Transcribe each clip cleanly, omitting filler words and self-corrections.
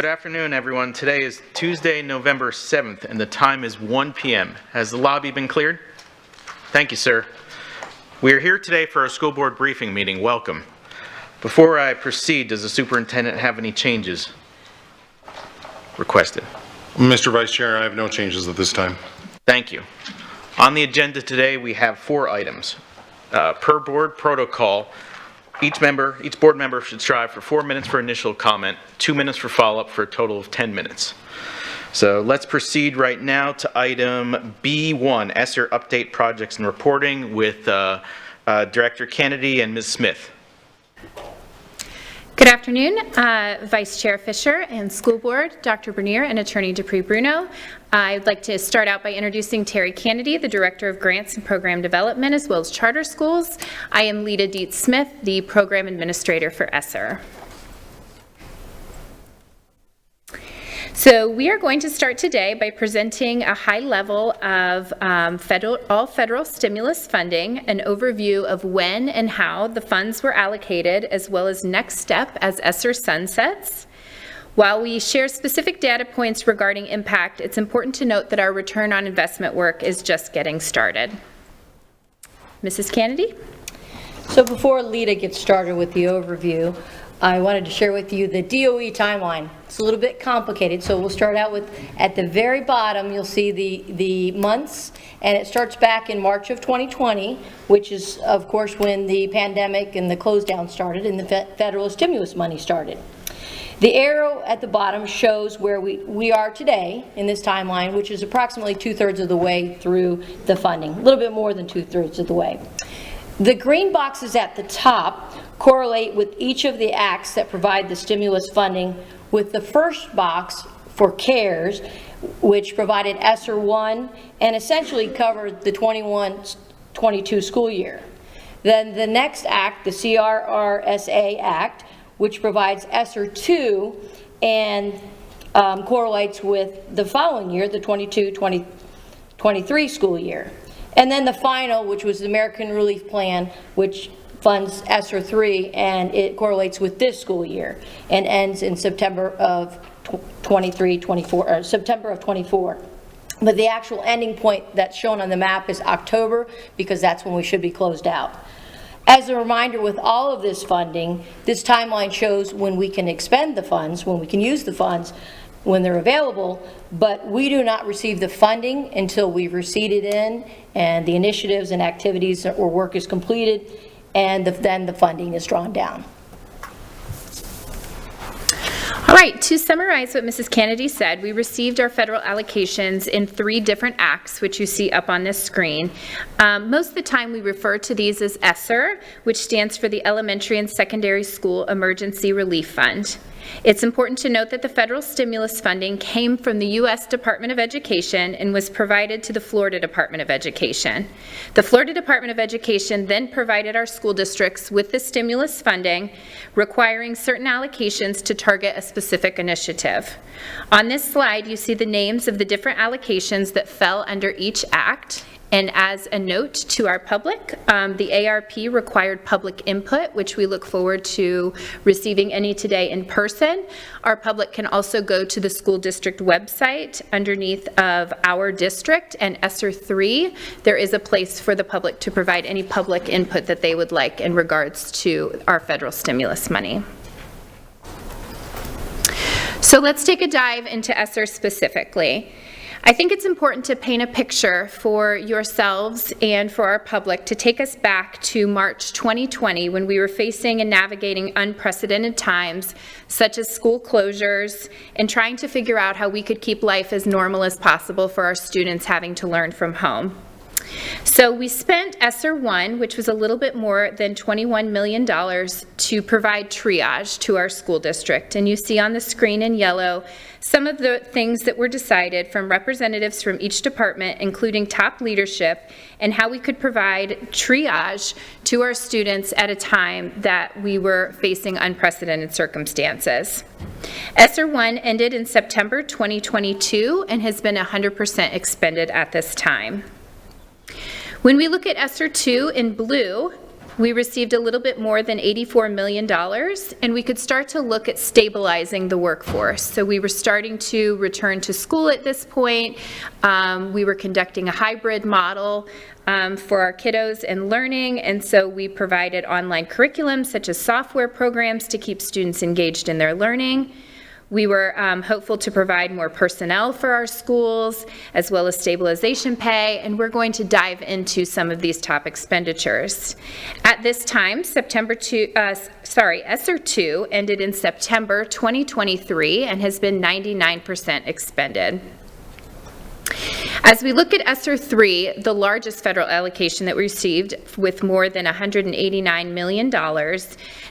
Good afternoon, everyone. Today is Tuesday, November 7th, and the time is 1 p.m. Has the lobby been cleared? Thank you, sir. We are here today for our school board briefing meeting. Welcome. Before I proceed, does the superintendent have any changes requested? Mr. Vice Chair, I have no changes at this time. Thank you. On the agenda today, we have 4 items. Per board protocol, each board member should strive for 4 minutes for initial comment, 2 minutes for follow-up, for a total of 10 minutes. So let's proceed right now to item B1, ESSER Update Projects and Reporting with Director Kennedy and Ms. Smith. Good afternoon, Vice Chair Fisher and School Board, Dr. Bernier and Attorney Dupree Bruno. I'd like to start out by introducing Terry Kennedy, the Director of Grants and Program Development, as well as Charter Schools. I am Lita Dietz Smith, the Program Administrator for ESSER. So we are going to start today by presenting a high level of all federal stimulus funding, an overview of when and how the funds were allocated, as well as next step as ESSER sunsets. While we share specific data points regarding impact, it's important to note that our return on investment work is just getting started. Mrs. Kennedy? So before Lita gets started with the overview, I wanted to share with you the DOE timeline. It's a little bit complicated, so we'll start out with, at the very bottom, you'll see the months, and it starts back in March of 2020, which is, of course, when the pandemic and the close down started and the federal stimulus money started. The arrow at the bottom shows where we are today in this timeline, which is approximately 2/3 of the way through the funding, a little bit more than 2/3 of the way. The green boxes at the top correlate with each of the acts that provide the stimulus funding, with the first box for CARES, which provided ESSER 1 and essentially covered the 21-22 school year. Then the next act, the CRRSA Act, which provides ESSER 2 and correlates with the following year, the 22-23 school year. And then the final, which was the American Relief Plan, which funds ESSER 3, and it correlates with this school year and ends in September of 24. But the actual ending point that's shown on the map is October, because that's when we should be closed out. As a reminder, with all of this funding, this timeline shows when we can expend the funds, when we can use the funds, when they're available, but we do not receive the funding until we've receipted in and the initiatives and activities or work is completed, and then the funding is drawn down. All right, to summarize what Mrs. Kennedy said, we received our federal allocations in 3 different acts, which you see up on this screen. Most of the time we refer to these as ESSER, which stands for the Elementary and Secondary School Emergency Relief Fund. It's important to note that the federal stimulus funding came from the U.S. Department of Education and was provided to the Florida Department of Education. The Florida Department of Education then provided our school districts with the stimulus funding, requiring certain allocations to target a specific initiative. On this slide, you see the names of the different allocations that fell under each act. And as a note to our public, the ARP required public input, which we look forward to receiving any today in person. Our public can also go to the school district website underneath of our district and ESSER 3. There is a place for the public to provide any public input that they would like in regards to our federal stimulus money. So let's take a dive into ESSER specifically. I think it's important to paint a picture for yourselves and for our public to take us back to March 2020, when we were facing and navigating unprecedented times such as school closures and trying to figure out how we could keep life as normal as possible for our students having to learn from home. So we spent ESSER 1, which was a little bit more than $21 million, to provide triage to our school district. And you see on the screen in yellow some of the things that were decided from representatives from each department, including top leadership, and how we could provide triage to our students at a time that we were facing unprecedented circumstances. ESSER 1 ended in September 2022 and has been 100% expended at this time. When we look at ESSER 2 in blue, We received a little bit more than $84 million, and we could start to look at stabilizing the workforce. So we were starting to return to school at this point. We were conducting a hybrid model for our kiddos and learning, and so we provided online curriculum such as software programs to keep students engaged in their learning. We were hopeful to provide more personnel for our schools, as well as stabilization pay, and we're going to dive into some of these top expenditures. At this time, ESSER 2 ended in September 2023 and has been 99% expended. As we look at ESSER 3, the largest federal allocation that we received with more than $189 million,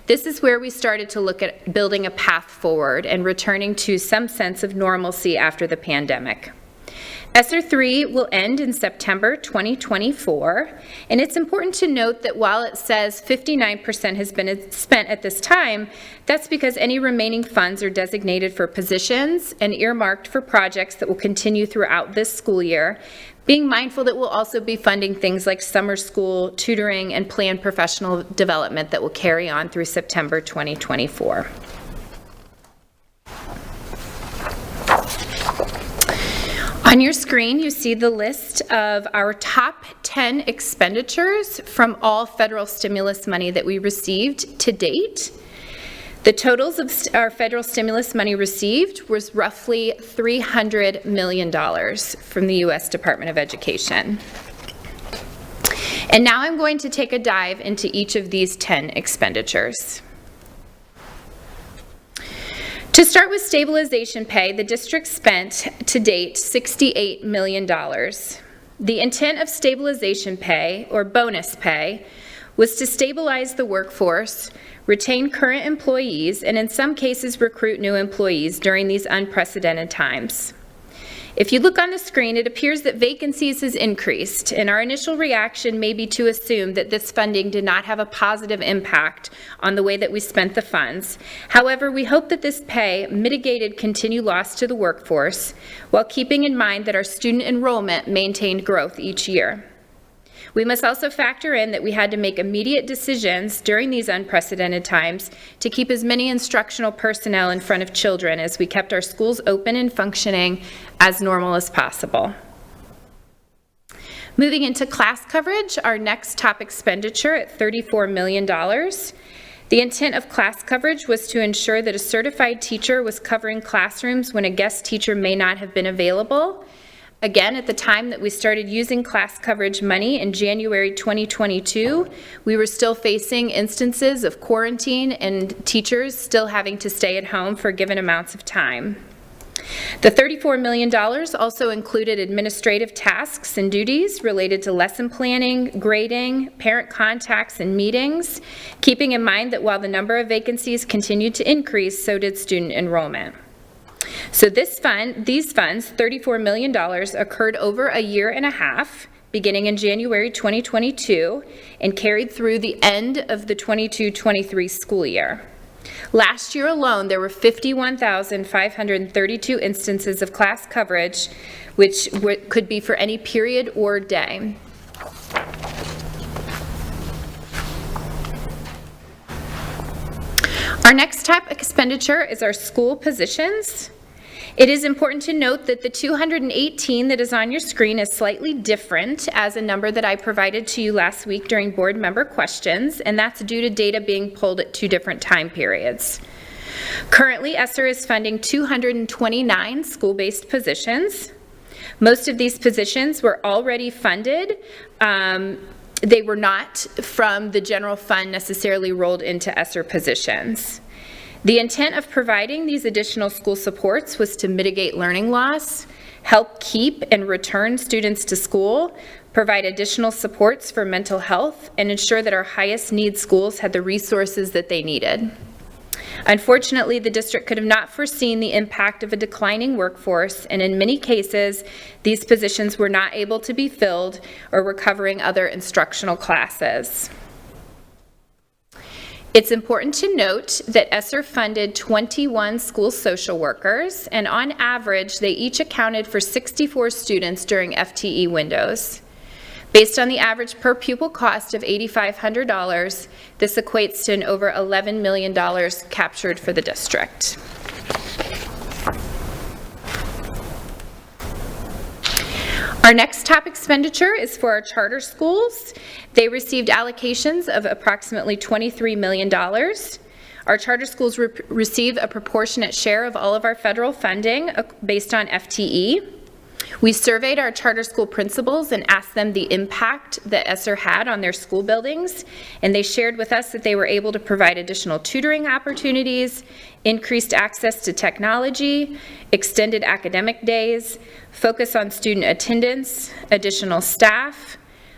this is where we started to look at building a path forward and returning to some sense of normalcy after the pandemic. ESSER 3 will end in September 2024, and it's important to note that while it says 59% has been spent at this time, that's because any remaining funds are designated for positions and earmarked for projects that will continue throughout this school year, being mindful that we'll also be funding things like summer school, tutoring, and planned professional development that will carry on through September 2024. On your screen, you see the list of our top 10 expenditures from all federal stimulus money that we received to date. The totals of our federal stimulus money received was roughly $300 million from the U.S. Department of Education. And now I'm going to take a dive into each of these 10 expenditures. To start with stabilization pay, the district spent to date $68 million. The intent of stabilization pay, or bonus pay, was to stabilize the workforce, retain current employees, and in some cases recruit new employees during these unprecedented times. If you look on the screen, it appears that vacancies has increased, and our initial reaction may be to assume that this funding did not have a positive impact on the way that we spent the funds. However, we hope that this pay mitigated continued loss to the workforce while keeping in mind that our student enrollment maintained growth each year. We must also factor in that we had to make immediate decisions during these unprecedented times to keep as many instructional personnel in front of children as we kept our schools open and functioning as normal as possible. Moving into class coverage, our next top expenditure at $34 million. The intent of class coverage was to ensure that a certified teacher was covering classrooms when a guest teacher may not have been available. Again, at the time that we started using class coverage money in January 2022, we were still facing instances of quarantine and teachers still having to stay at home for given amounts of time. The $34 million also included administrative tasks and duties related to lesson planning, grading, parent contacts, and meetings, keeping in mind that while the number of vacancies continued to increase, so did student enrollment. So these funds, $34 million, occurred over a year and a half, beginning in January 2022, and carried through the end of the 22-23 school year. Last year alone, there were 51,532 instances of class coverage, which could be for any period or day. Our next top expenditure is our school positions. It is important to note that the 218 that is on your screen is slightly different as a number that I provided to you last week during board member questions, and that's due to data being pulled at 2 different time periods. Currently, ESSER is funding 229 school-based positions. Most of these positions were already funded. They were not from the general fund necessarily rolled into ESSER positions. The intent of providing these additional school supports was to mitigate learning loss, help keep and return students to school, provide additional supports for mental health, and ensure that our highest need schools had the resources that they needed. Unfortunately, the district could have not foreseen the impact of a declining workforce, and in many cases, these positions were not able to be filled or were covering other instructional classes. It's important to note that ESSER funded 21 school social workers, and on average, they each accounted for 64 students during FTE windows. Based on the average per pupil cost of $8,500, this equates to an over $11 million captured for the district. Our next top expenditure is for our charter schools. They received allocations of approximately $23 million. Our charter schools receive a proportionate share of all of our federal funding based on FTE. We surveyed our charter school principals and asked them the impact that ESSER had on their school buildings, and they shared with us that they were able to provide additional tutoring opportunities, increased access to technology, extended academic days, focus on student attendance, additional staff,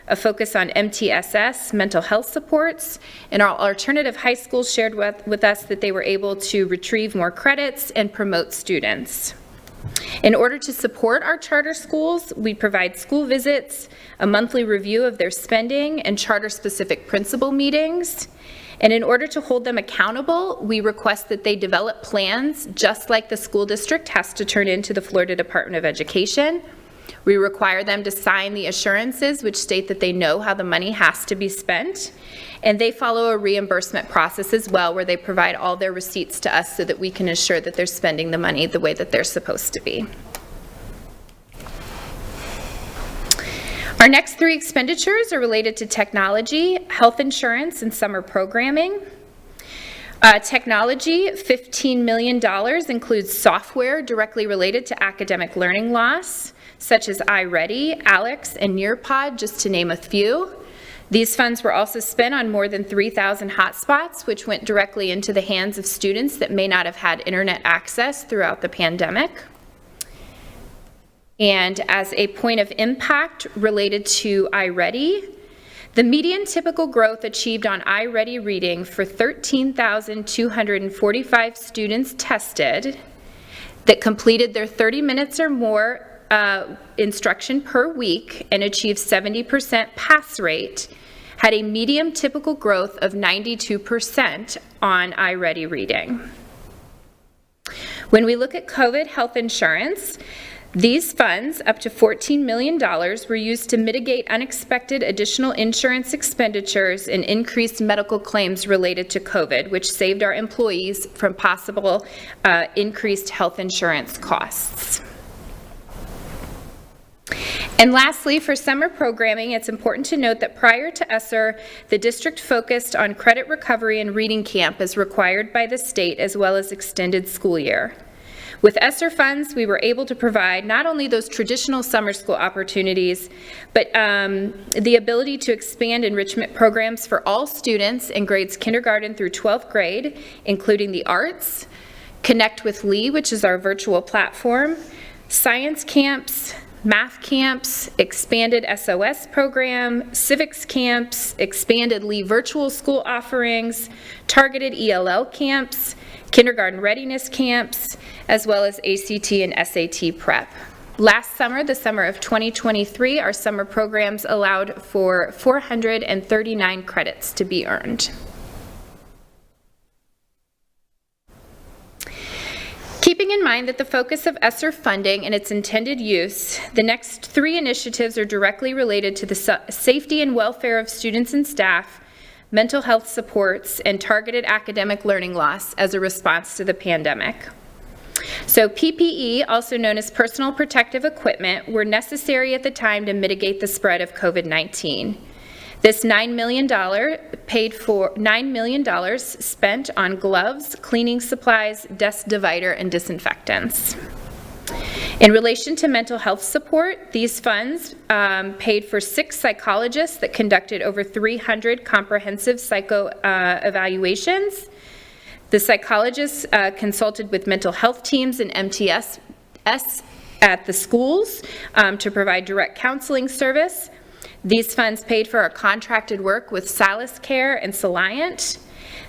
a focus on MTSS, mental health supports, and our alternative high schools shared with us that they were able to retrieve more credits and promote students. In order to support our charter schools, we provide school visits, a monthly review of their spending, and charter-specific principal meetings. And in order to hold them accountable, we request that they develop plans just like the school district has to turn into the Florida Department of Education. We require them to sign the assurances which state that they know how the money has to be spent. And they follow a reimbursement process as well, where they provide all their receipts to us so that we can ensure that they're spending the money the way that they're supposed to be. Our next three expenditures are related to technology, health insurance, and summer programming. Technology, $15 million, includes software directly related to academic learning loss, such as iReady, ALEX, and Nearpod, just to name a few. These funds were also spent on more than 3,000 hotspots, which went directly into the hands of students that may not have had internet access throughout the pandemic. And as a point of impact related to iReady, the median typical growth achieved on iReady reading for 13,245 students tested that completed their 30 minutes or more instruction per week and achieved 70% pass rate had a median typical growth of 92% on iReady reading. When we look at COVID health insurance, these funds, up to $14 million, were used to mitigate unexpected additional insurance expenditures and increased medical claims related to COVID, which saved our employees from possible increased health insurance costs. And lastly, for summer programming, it's important to note that prior to ESSER, the district focused on credit recovery and reading camp as required by the state, as well as extended school year. With ESSER funds, we were able to provide not only those traditional summer school opportunities, but the ability to expand enrichment programs for all students in grades kindergarten through 12th grade, including the arts, Connect with Lee, which is our virtual platform, science camps, math camps, expanded SOS program, civics camps, expanded Lee virtual school offerings, targeted ELL camps, kindergarten readiness camps, as well as ACT and SAT prep. Last summer, the summer of 2023, our summer programs allowed for 439 credits to be earned. Keeping in mind that the focus of ESSER funding and its intended use, the next three initiatives are directly related to the safety and welfare of students and staff, mental health supports, and targeted academic learning loss as a response to the pandemic. So PPE, also known as personal protective equipment, were necessary at the time to mitigate the spread of COVID-19. This $9 million spent on gloves, cleaning supplies, desk divider, and disinfectants. In relation to mental health support, these funds paid for 6 psychologists that conducted over 300 comprehensive psycho evaluations. The psychologists consulted with mental health teams and MTSS at the schools to provide direct counseling service. These funds paid for our contracted work with Salus Care and Soliant.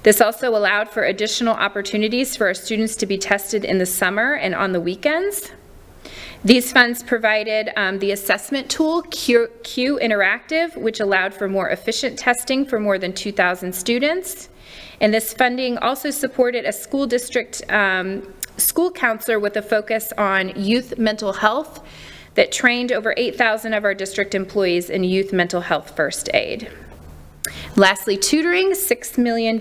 This also allowed for additional opportunities for our students to be tested in the summer and on the weekends. These funds provided the assessment tool, Q Interactive, which allowed for more efficient testing for more than 2,000 students. And this funding also supported a school district school counselor with a focus on youth mental health that trained over 8,000 of our district employees in youth mental health first aid. Lastly, tutoring, $6 million.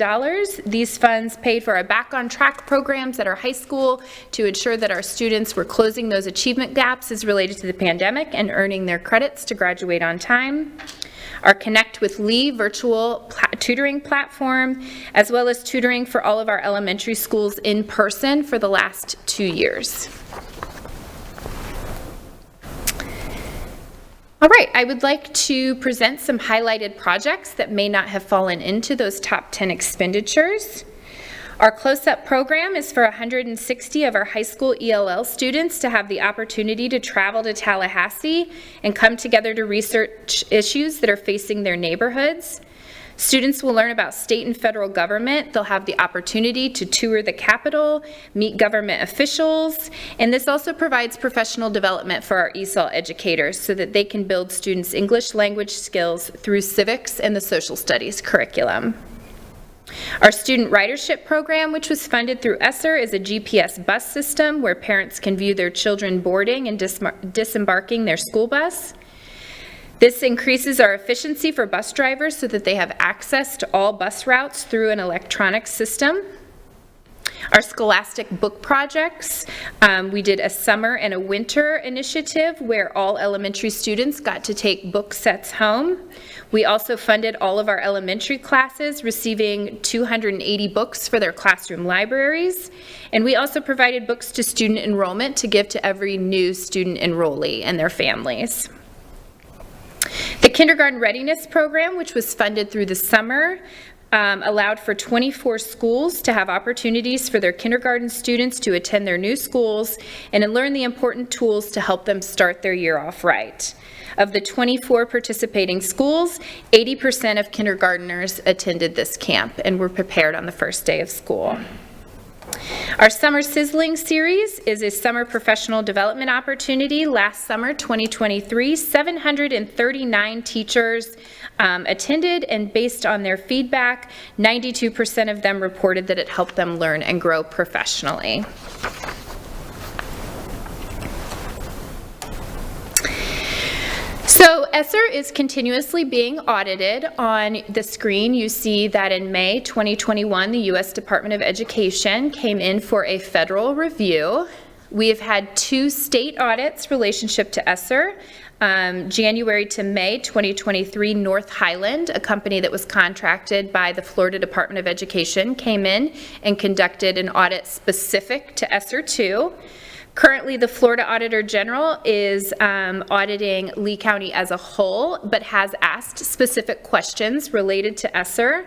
These funds paid for our Back on Track programs at our high school to ensure that our students were closing those achievement gaps as related to the pandemic and earning their credits to graduate on time. Our Connect with Lee virtual tutoring platform, as well as tutoring for all of our elementary schools in person for the last 2 years. All right, I would like to present some highlighted projects that may not have fallen into those top 10 expenditures. Our Close-Up program is for 160 of our high school ELL students to have the opportunity to travel to Tallahassee and come together to research issues that are facing their neighborhoods. Students will learn about state and federal government. They'll have the opportunity to tour the Capitol, meet government officials, and this also provides professional development for our ESOL educators so that they can build students' English language skills through civics and the social studies curriculum. Our student ridership program, which was funded through ESSER, is a GPS bus system where parents can view their children boarding and disembarking their school bus. This increases our efficiency for bus drivers so that they have access to all bus routes through an electronic system. Our scholastic book projects, we did a summer and a winter initiative where all elementary students got to take book sets home. We also funded all of our elementary classes receiving 280 books for their classroom libraries. And we also provided books to student enrollment to give to every new student enrollee and their families. The Kindergarten Readiness Program, which was funded through the summer, allowed for 24 schools to have opportunities for their kindergarten students to attend their new schools and learn the important tools to help them start their year off right. Of the 24 participating schools, 80% of kindergartners attended this camp and were prepared on the first day of school. Our Summer Sizzling series is a summer professional development opportunity. Last summer, 2023, 739 teachers attended, and based on their feedback, 92% of them reported that it helped them learn and grow professionally. So ESSER is continuously being audited. On the screen, you see that in May 2021, the U.S. Department of Education came in for a federal review. We have had 2 state audits relationship to ESSER. January to May 2023, North Highland, a company that was contracted by the Florida Department of Education, came in and conducted an audit specific to ESSER 2. Currently, the Florida Auditor General is auditing Lee County as a whole, but has asked specific questions related to ESSER.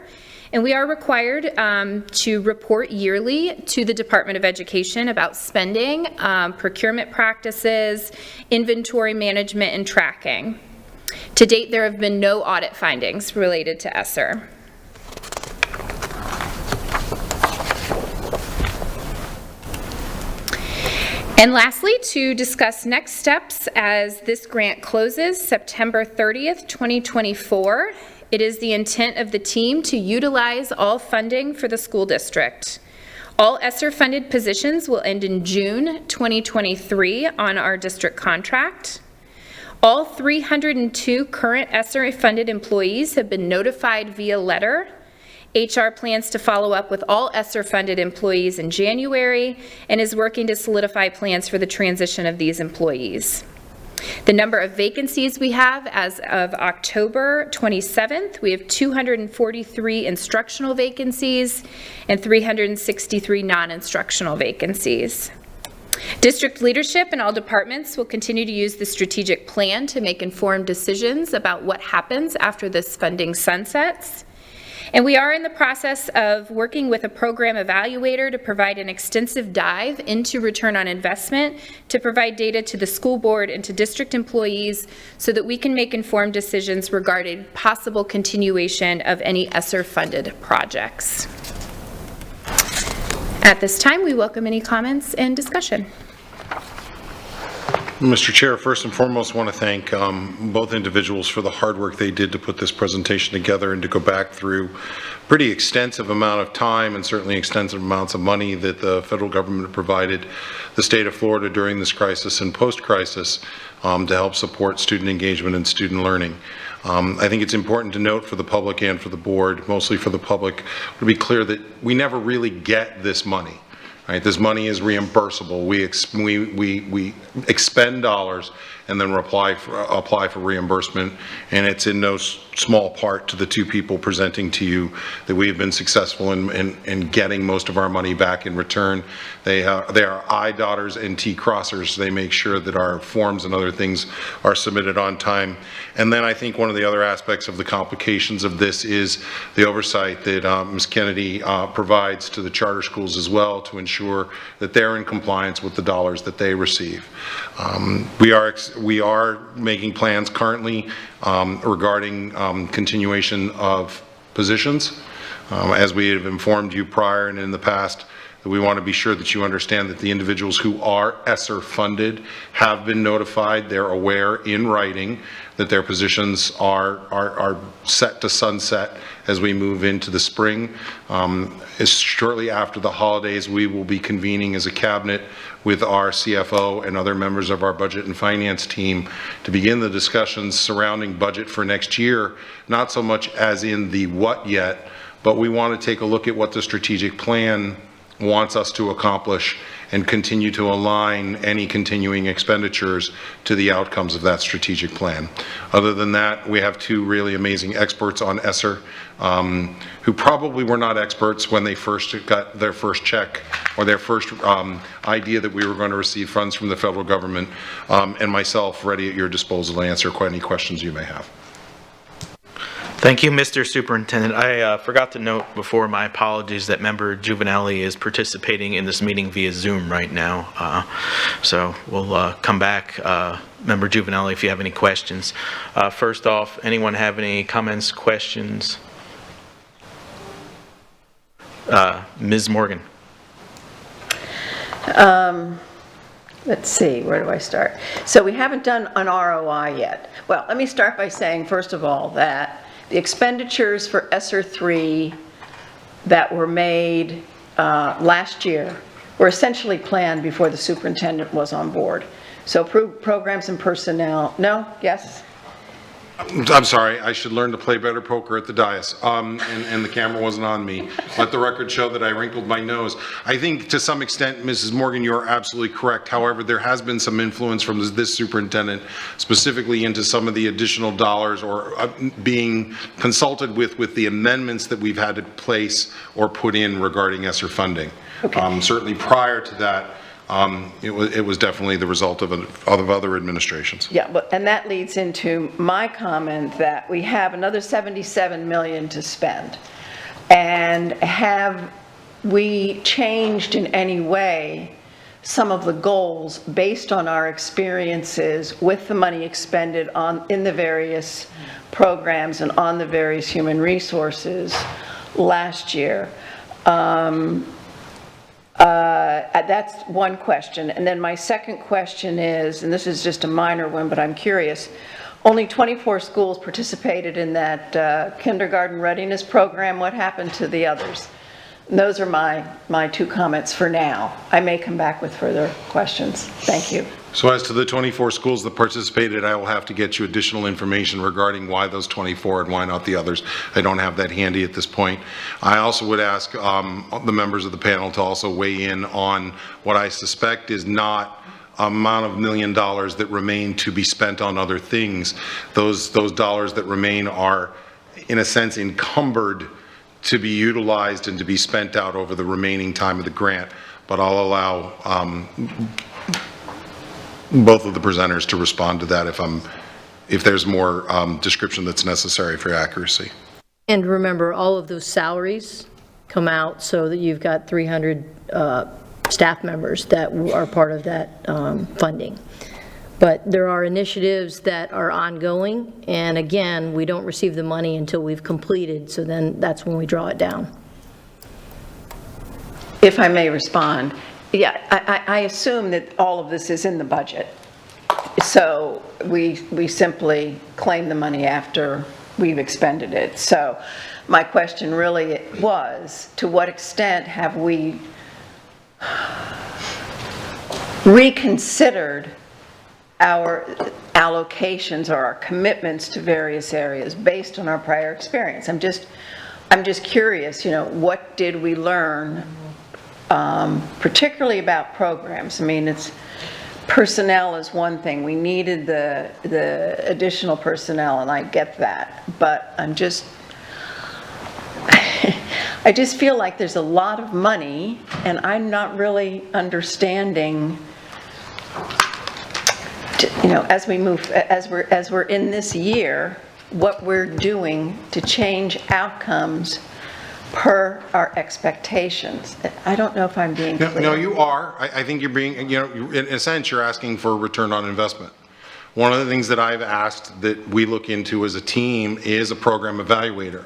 And we are required to report yearly to the Department of Education about spending, procurement practices, inventory management, and tracking. To date, there have been no audit findings related to ESSER. And lastly, to discuss next steps as this grant closes September 30th, 2024, it is the intent of the team to utilize all funding for the school district. All ESSER-funded positions will end in June 2023 on our district contract. All 302 current ESSER-funded employees have been notified via letter. HR plans to follow up with all ESSER-funded employees in January and is working to solidify plans for the transition of these employees. The number of vacancies we have as of October 27th, we have 243 instructional vacancies and 363 non-instructional vacancies. District leadership in all departments will continue to use the strategic plan to make informed decisions about what happens after this funding sunsets. And we are in the process of working with a program evaluator to provide an extensive dive into return on investment to provide data to the school board and to district employees so that we can make informed decisions regarding possible continuation of any ESSER-funded projects. At this time, we welcome any comments and discussion. Mr. Chair, first and foremost, want to thank both individuals for the hard work they did to put this presentation together and to go back through pretty extensive amount of time and certainly extensive amounts of money that the federal government provided the state of Florida during this crisis and post-crisis to help support student engagement and student learning. I think it's important to note for the public and for the board, mostly for the public, to be clear that we never really get this money. Right, this money is reimbursable. We expend dollars and then apply for reimbursement, and it's in no small part to the two people presenting to you that we have been successful in getting most of our money back in return. They are I dotters and T crossers. They make sure that our forms and other things are submitted on time. And then I think one of the other aspects of the complications of this is the oversight that Ms. Kennedy provides to the charter schools as well to ensure that they're in compliance with the dollars that they receive. We are making plans currently regarding continuation of positions. As we have informed you prior and in the past, that we want to be sure that you understand that the individuals who are ESSER funded have been notified. They're aware in writing that their positions are set to sunset as we move into the spring. Shortly after the holidays, we will be convening as a cabinet with our CFO and other members of our budget and finance team to begin the discussions surrounding budget for next year, not so much as in the what yet, but we want to take a look at what the strategic plan wants us to accomplish and continue to align any continuing expenditures to the outcomes of that strategic plan. Other than that, we have two really amazing experts on ESSER who probably were not experts when they first got their first check or their first idea that we were going to receive funds from the federal government, and myself ready at your disposal to answer any questions you may have. Thank you, Mr. Superintendent. I forgot to note before, my apologies, that Member Juvenelli is participating in this meeting via Zoom right now. So we'll come back. Member Juvenelli, if you have any questions. First off, anyone have any comments, questions? Ms. Morgan. Let's see, where do I start? So we haven't done an ROI yet. Well, let me start by saying, first of all, that the expenditures for ESSER 3 that were made last year were essentially planned before the superintendent was on board. So programs and personnel, no, yes? I'm sorry, I should learn to play better poker at the dais, and the camera wasn't on me. Let the record show that I wrinkled my nose. I think to some extent, Mrs. Morgan, you're absolutely correct. However, there has been some influence from this superintendent, specifically into some of the additional dollars or being consulted with the amendments that we've had to place or put in regarding ESSER funding. Okay. Certainly prior to that, it was definitely the result of other administrations. Yeah, and that leads into my comment that we have another $77 million to spend. And have we changed in any way some of the goals based on our experiences with the money expended in the various programs and on the various human resources last year? That's one question. And then my second question is, and this is just a minor one, but I'm curious, only 24 schools participated in that kindergarten readiness program. What happened to the others? And those are my two comments for now. I may come back with further questions. Thank you. So as to the 24 schools that participated, I will have to get you additional information regarding why those 24 and why not the others. I don't have that handy at this point. I also would ask the members of the panel to also weigh in on what I suspect is not amount of $1 million that remain to be spent on other things. Those dollars that remain are, in a sense, encumbered to be utilized and to be spent out over the remaining time of the grant. But I'll allow both of the presenters to respond to that if there's more description that's necessary for accuracy. And remember, all of those salaries come out so that you've got 300 staff members that are part of that funding. But there are initiatives that are ongoing, and again, we don't receive the money until we've completed, so then that's when we draw it down. If I may respond, yeah, I assume that all of this is in the budget. So we simply claim the money after we've expended it. So my question really was, to what extent have we reconsidered our allocations or our commitments to various areas based on our prior experience? I'm just curious, what did we learn, particularly about programs? I mean, personnel is one thing. We needed the additional personnel, and I get that. But I just feel like there's a lot of money, and I'm not really understanding, as we're in this year, what we're doing to change outcomes per our expectations. I don't know if I'm being clear. No, you are. I think you're being, in a sense, you're asking for a return on investment. One of the things that I've asked that we look into as a team is a program evaluator.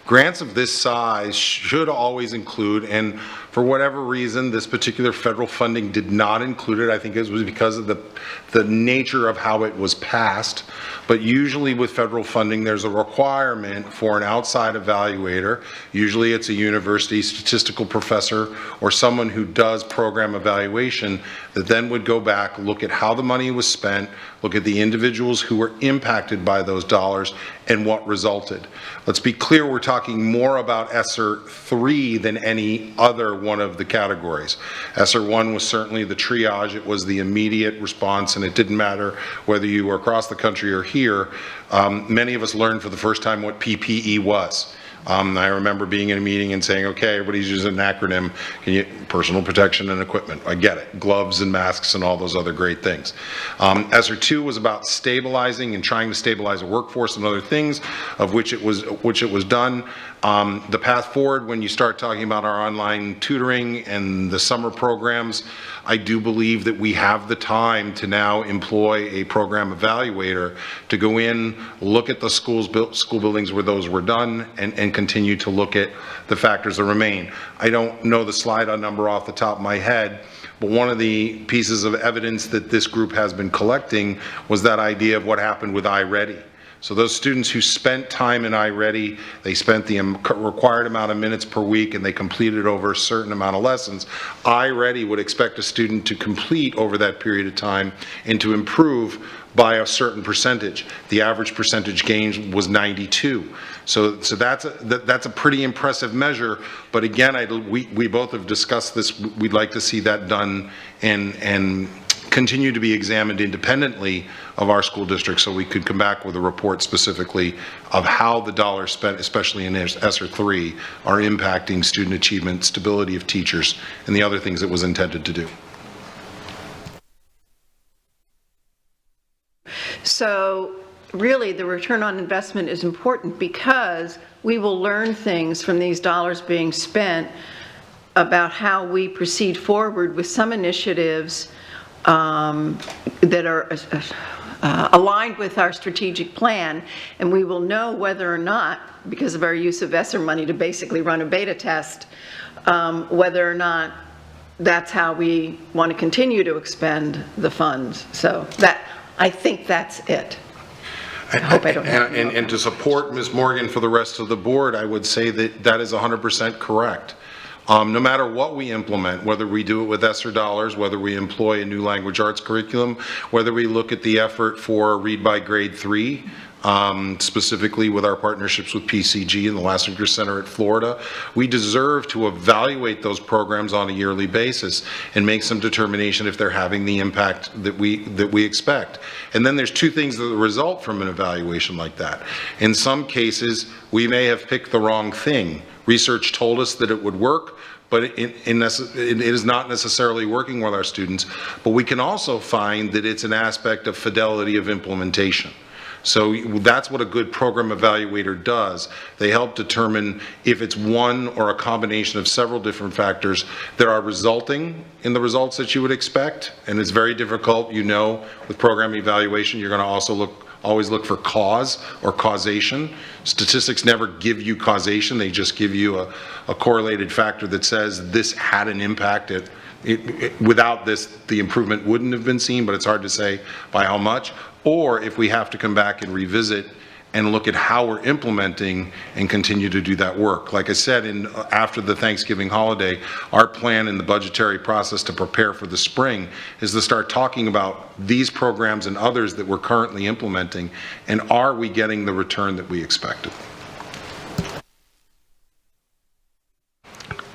Grants of this size should always include, and for whatever reason, this particular federal funding did not include it. I think it was because of the nature of how it was passed. But usually with federal funding, there's a requirement for an outside evaluator. Usually it's a university statistical professor or someone who does program evaluation that then would go back, look at how the money was spent, look at the individuals who were impacted by those dollars and what resulted. Let's be clear, we're talking more about ESSER 3 than any other one of the categories. ESSER 1 was certainly the triage, it was the immediate response, and it didn't matter whether you were across the country or here. Many of us learned for the first time what PPE was. I remember being in a meeting and saying, okay, everybody's using an acronym, personal protection and equipment. I get it, gloves and masks and all those other great things. ESSER 2 was about stabilizing and trying to stabilize a workforce and other things, of which it was done. The path forward, when you start talking about our online tutoring and the summer programs, I do believe that we have the time to now employ a program evaluator to go in, look at the school buildings where those were done, and continue to look at the factors that remain. I don't know the slide number off the top of my head, but one of the pieces of evidence that this group has been collecting was that idea of what happened with iReady. So those students who spent time in iReady, they spent the required amount of minutes per week and they completed over a certain amount of lessons. iReady would expect a student to complete over that period of time and to improve by a certain percentage. The average percentage gain was 92. So that's a pretty impressive measure. But again, we both have discussed this. We'd like to see that done and continue to be examined independently of our school district, so we could come back with a report specifically of how the dollars spent, especially in ESSER 3, are impacting student achievement, stability of teachers, and the other things it was intended to do. So really, the return on investment is important because we will learn things from these dollars being spent about how we proceed forward with some initiatives that are aligned with our strategic plan, and we will know whether or not, because of our use of ESSER money to basically run a beta test, whether or not that's how we want to continue to expend the funds. So I think that's it. I hope I don't have and to support Ms. Morgan for the rest of the board, I would say that is 100% correct. No matter what we implement, whether we do it with ESSER dollars, whether we employ a new language arts curriculum, whether we look at the effort for Read by Grade 3, specifically with our partnerships with PCG and the Lassiter Center at Florida, we deserve to evaluate those programs on a yearly basis and make some determination if they're having the impact that we expect. And then there's two things that result from an evaluation like that. In some cases, we may have picked the wrong thing. Research told us that it would work, but it is not necessarily working with our students. But we can also find that it's an aspect of fidelity of implementation. So that's what a good program evaluator does. They help determine if it's one or a combination of several different factors that are resulting in the results that you would expect. And it's very difficult, with program evaluation, you're going to always look for cause or causation. Statistics never give you causation, they just give you a correlated factor that says this had an impact at without this, the improvement wouldn't have been seen, but it's hard to say by how much, or if we have to come back and revisit and look at how we're implementing and continue to do that work. Like I said, after the Thanksgiving holiday, our plan in the budgetary process to prepare for the spring is to start talking about these programs and others that we're currently implementing, and are we getting the return that we expected?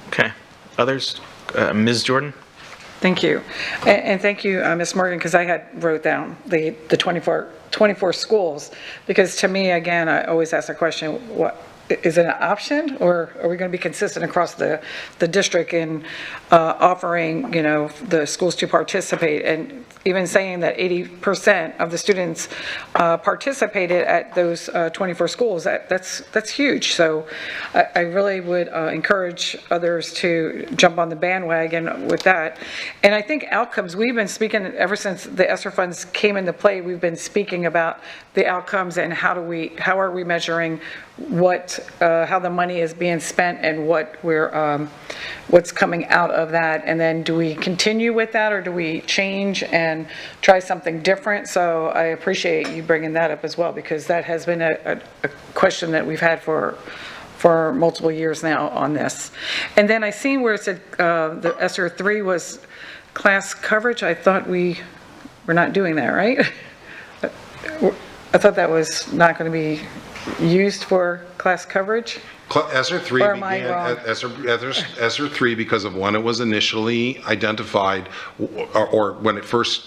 Okay. Others? Ms. Jordan? Thank you. And thank you, Ms. Morgan, because I had wrote down the 24 schools, because to me, again, I always ask the question, what, is it an option, or are we going to be consistent across the district in offering, you know, the schools to participate? And even saying that 80% of the students participated at those 24 schools, that's huge. So I really would encourage others to jump on the bandwagon with that. And I think outcomes, we've been speaking ever since the ESSER funds came into play, we've been speaking about the outcomes and how are we measuring how the money is being spent and what's coming out of that, and then do we continue with that, or do we change and try something different? So I appreciate you bringing that up as well, because that has been a question that we've had for multiple years now on this. And then I seen where it said the ESSER 3 was class coverage. I thought we were not doing that, right? I thought that was not going to be used for class coverage? ESSER 3 Or am I wrong? ESSER 3 because of when it was initially identified, or when it first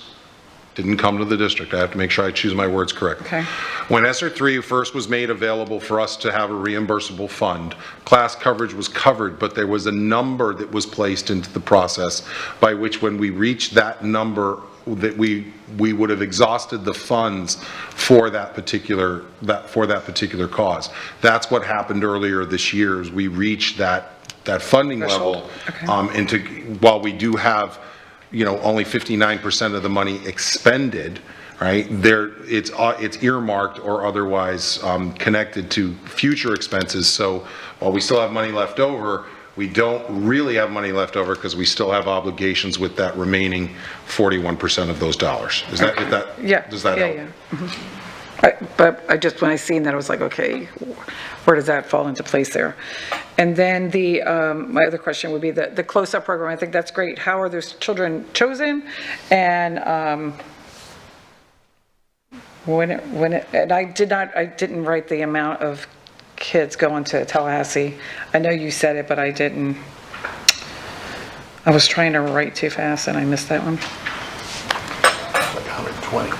didn't come to the district. I have to make sure I choose my words correctly. Okay. When ESSER 3 first was made available for us to have a reimbursable fund, class coverage was covered, but there was a number that was placed into the process by which, when we reached that number, that we would have exhausted the funds for that particular cause. That's what happened earlier this year, is we reached that funding level. Okay. While we do have, you know, only 59% of the money expended, right? It's earmarked or otherwise connected to future expenses. So while we still have money left over, we don't really have money left over because we still have obligations with that remaining 41% of those dollars. Does that help? Yeah. Mm-hmm. But when I seen that, I was like, okay, where does that fall into place there? And then my other question would be the close-up program. I think that's great. How are those children chosen? And and I didn't write the amount of kids going to Tallahassee. I know you said it, but I didn't. I was trying to write too fast and I missed that one. Like 120.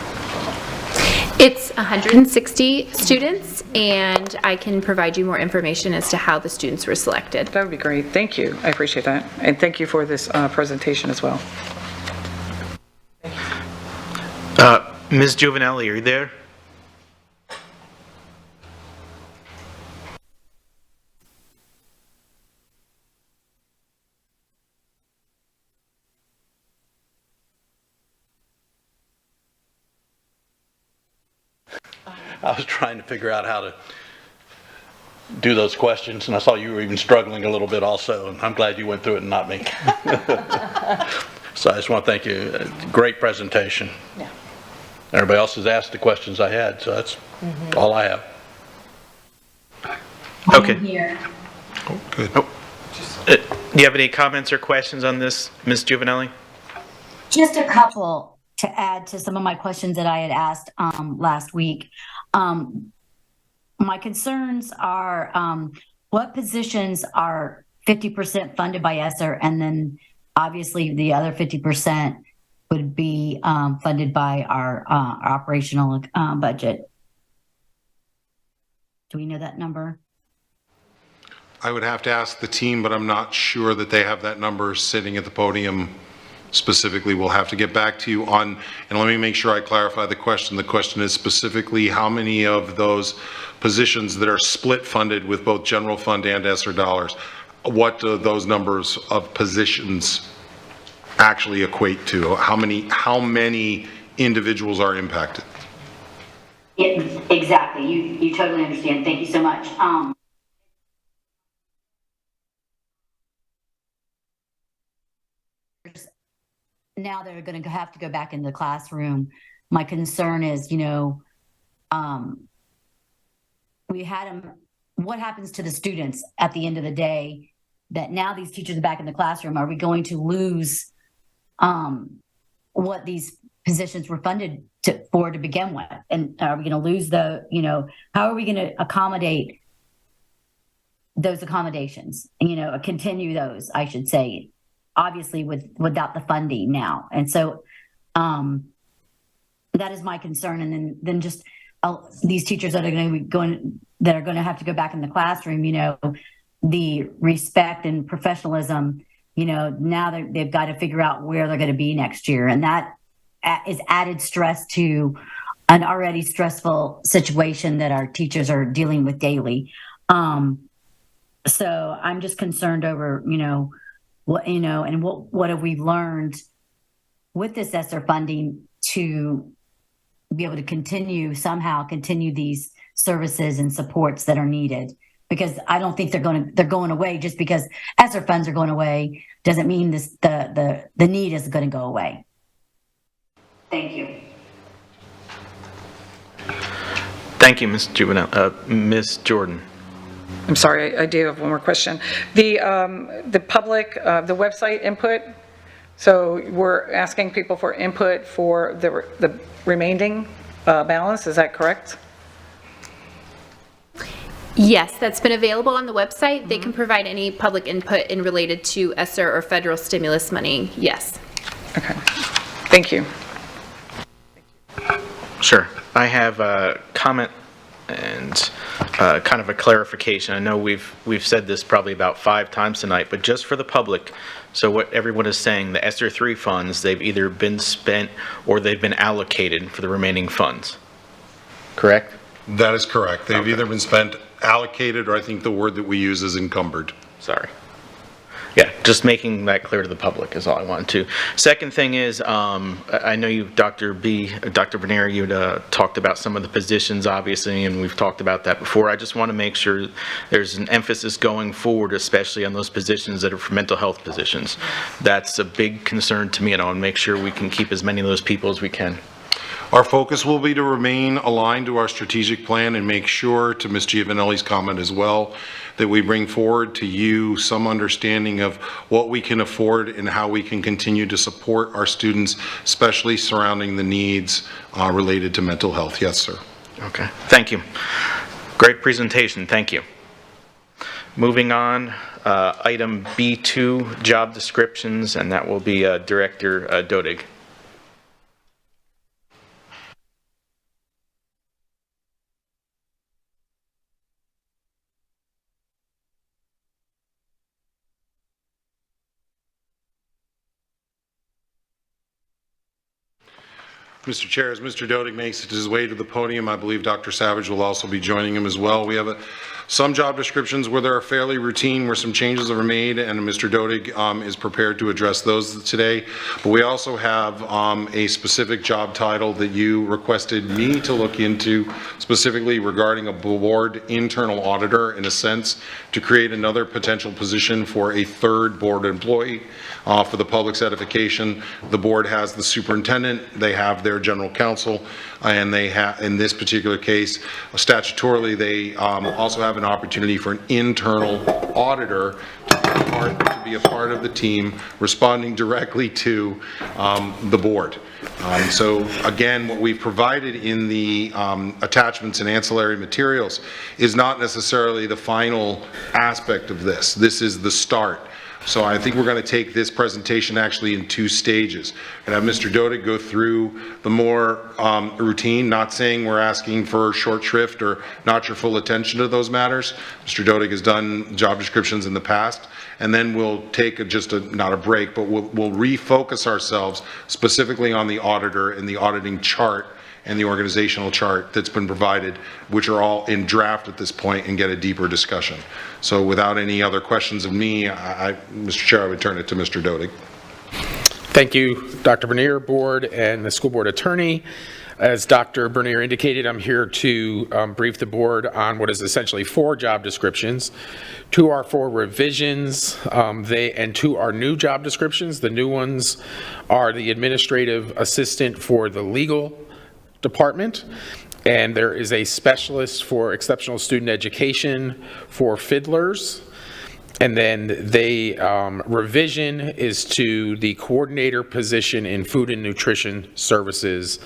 It's 160 students, and I can provide you more information as to how the students were selected. That would be great. Thank you. I appreciate that. And thank you for this presentation as well. Ms. Giovanelli, are you there? I was trying to figure out how to do those questions, and I saw you were even struggling a little bit also, and I'm glad you went through it and not me. So I just want to thank you. Great presentation. Yeah. Everybody else has asked the questions I had, so that's all I have. Okay. Here. Oh, good. Do you have any comments or questions on this, Ms. Giovanelli? Just a couple to add to some of my questions that I had asked last week. My concerns are what positions are 50% funded by ESSER, and then obviously the other 50% would be funded by our operational budget. Do we know that number? I would have to ask the team, but I'm not sure that they have that number sitting at the podium specifically. We'll have to get back to you on, and let me make sure I clarify the question. The question is specifically how many of those positions that are split funded with both general fund and ESSER dollars, what do those numbers of positions actually equate to? How many individuals are impacted? Exactly. You totally understand. Thank you so much. now they're going to have to go back in the classroom. My concern is, we had them, what happens to the students at the end of the day, that now these teachers are back in the classroom? Are we going to lose what these positions were funded for to begin with? And are we going to lose how are we going to accommodate those accommodations, continue those, I should say, obviously without the funding now. And so that is my concern. And then just these teachers that are going to have to go back in the classroom, the respect and professionalism, now they've got to figure out where they're going to be next year. And that is added stress to an already stressful situation that our teachers are dealing with daily. So I'm just concerned over, what have we learned with this ESSER funding to be able to continue these services and supports that are needed, because I don't think they're going away. Just because ESSER funds are going away doesn't mean the need is going to go away. Thank you. Thank you, Ms. Ms. Jordan. I'm sorry, I do have one more question. The public, the website input, so we're asking people for input for the remaining balance, is that correct? Yes, that's been available on the website. They can provide any public input in related to ESSER or federal stimulus money, yes. Okay, thank you. Sure. I have a comment and kind of a clarification. I know we've said this probably about 5 times tonight, but just for the public, so what everyone is saying, the ESSER 3 funds, they've either been spent or they've been allocated for the remaining funds. Correct? That is correct. They've either been spent, allocated, or I think the word that we use is encumbered. Sorry. Yeah, just making that clear to the public is all I wanted to. Second thing is, I know you, Dr. Bernier, you talked about some of the positions, obviously, and we've talked about that before. I just want to make sure there's an emphasis going forward, especially on those positions that are for mental health positions. That's a big concern to me, and I want to make sure we can keep as many of those people as we can. Our focus will be to remain aligned to our strategic plan and make sure, to Ms. Giovanelli's comment as well, that we bring forward to you some understanding of what we can afford and how we can continue to support our students, especially surrounding the needs related to mental health. Yes, sir. Okay, thank you. Great presentation, thank you. Moving on, item B2, job descriptions, and that will be Director Dodig. Mr. Chair, as Mr. Dodig makes his way to the podium, I believe Dr. Savage will also be joining him as well. We have some job descriptions where they're fairly routine, where some changes are made, and Mr. Dodig is prepared to address those today. But we also have a specific job title that you requested me to look into, specifically regarding a board internal auditor, in a sense, to create another potential position for a third board employee. For the public's edification, the board has the superintendent, they have their general counsel, and they have, in this particular case, statutorily, they also have an opportunity for an internal auditor to be a part of the team, responding directly to the board. So again, what we've provided in the attachments and ancillary materials is not necessarily the final aspect of this. This is the start. So I think we're going to take this presentation actually in 2 stages. And have Mr. Dodig go through the more routine, not saying we're asking for short shrift or not your full attention to those matters. Mr. Dodig has done job descriptions in the past. And then we'll take not a break, but we'll refocus ourselves specifically on the auditor and the auditing chart and the organizational chart that's been provided, which are all in draft at this point, and get a deeper discussion. So without any other questions of me, Mr. Chair, I would turn it to Mr. Dodig. Thank you, Dr. Bernier, board, and the school board attorney. As Dr. Bernier indicated, I'm here to brief the board on what is essentially 4 job descriptions. 2 are for revisions, and 2 are new job descriptions. The new ones are the administrative assistant for the legal department, and there is a specialist for exceptional student education for fiddlers. And then revision is to the coordinator position in food and nutrition services.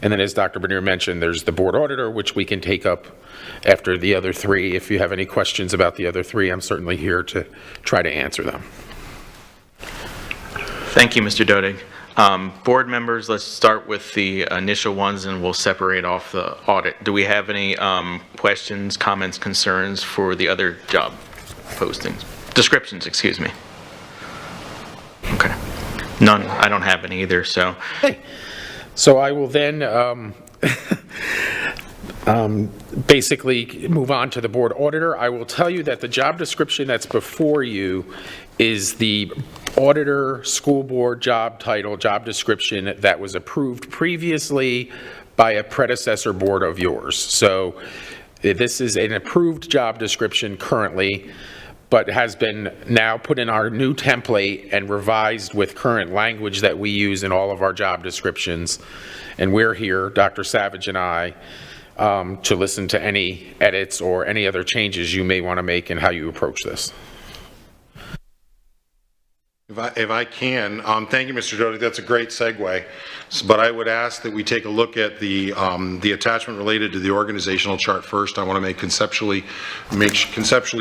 And then as Dr. Bernier mentioned, there's the board auditor, which we can take up after the other 3. If you have any questions about the other 3, I'm certainly here to try to answer them. Thank you, Mr. Dodig. Board members, let's start with the initial ones and we'll separate off the audit. Do we have any questions, comments, concerns for the other job postings? Descriptions, excuse me. Okay. None, I don't have any either, so. So I will then basically move on to the board auditor. I will tell you that the job description that's before you is the auditor school board job title, job description that was approved previously by a predecessor board of yours. So this is an approved job description currently, but has been now put in our new template and revised with current language that we use in all of our job descriptions. And we're here, Dr. Savage and I, to listen to any edits or any other changes you may want to make in how you approach this. If I can, thank you, Mr. Dodig. That's a great segue. But I would ask that we take a look at the attachment related to the organizational chart first. I want to make conceptually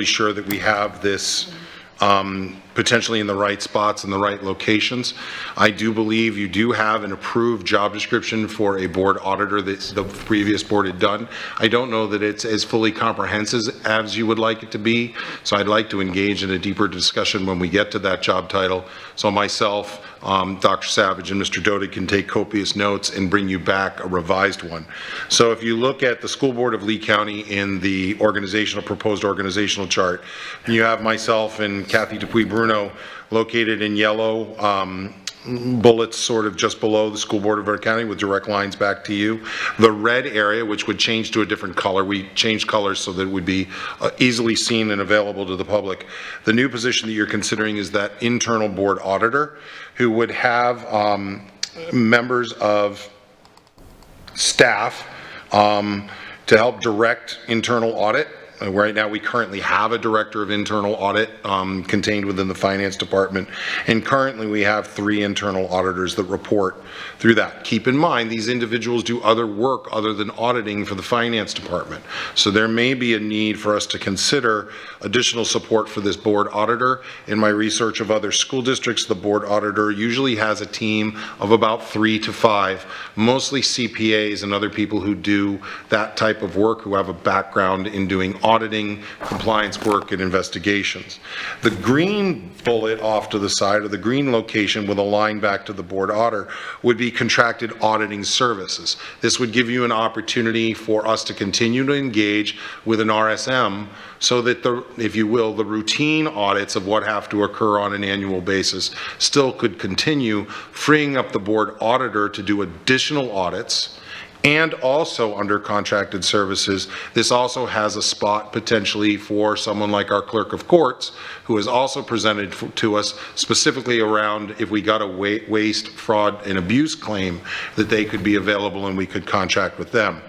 sure that we have this potentially in the right spots and the right locations. I do believe you do have an approved job description for a board auditor that the previous board had done. I don't know that it's as fully comprehensive as you would like it to be, so I'd like to engage in a deeper discussion when we get to that job title. So myself, Dr. Savage and Mr. Dodig can take copious notes and bring you back a revised one. So if you look at the School Board of Lee County in the proposed organizational chart, you have myself and Kathy Dupuy Bruno located in yellow, bullets sort of just below the School Board of Lee County with direct lines back to you. The red area, which would change to a different color, we changed colors so that it would be easily seen and available to the public. The new position that you're considering is that internal board auditor who would have members of staff to help direct internal audit. Right now, we currently have a director of internal audit contained within the finance department, and currently we have 3 internal auditors that report through that. Keep in mind, these individuals do other work other than auditing for the finance department. So there may be a need for us to consider additional support for this board auditor. In my research of other school districts, the board auditor usually has a team of about 3 to 5, mostly CPAs and other people who do that type of work, who have a background in doing auditing, compliance work, and investigations. The green bullet off to the side, or the green location with a line back to the board auditor, would be contracted auditing services. This would give you an opportunity for us to continue to engage with an RSM so that the, if you will, the routine audits of what have to occur on an annual basis still could continue, freeing up the board auditor to do additional audits. And also under contracted services, this also has a spot potentially for someone like our clerk of courts, who has also presented to us specifically around if we got a waste, fraud, and abuse claim, that they could be available and we could contract with them.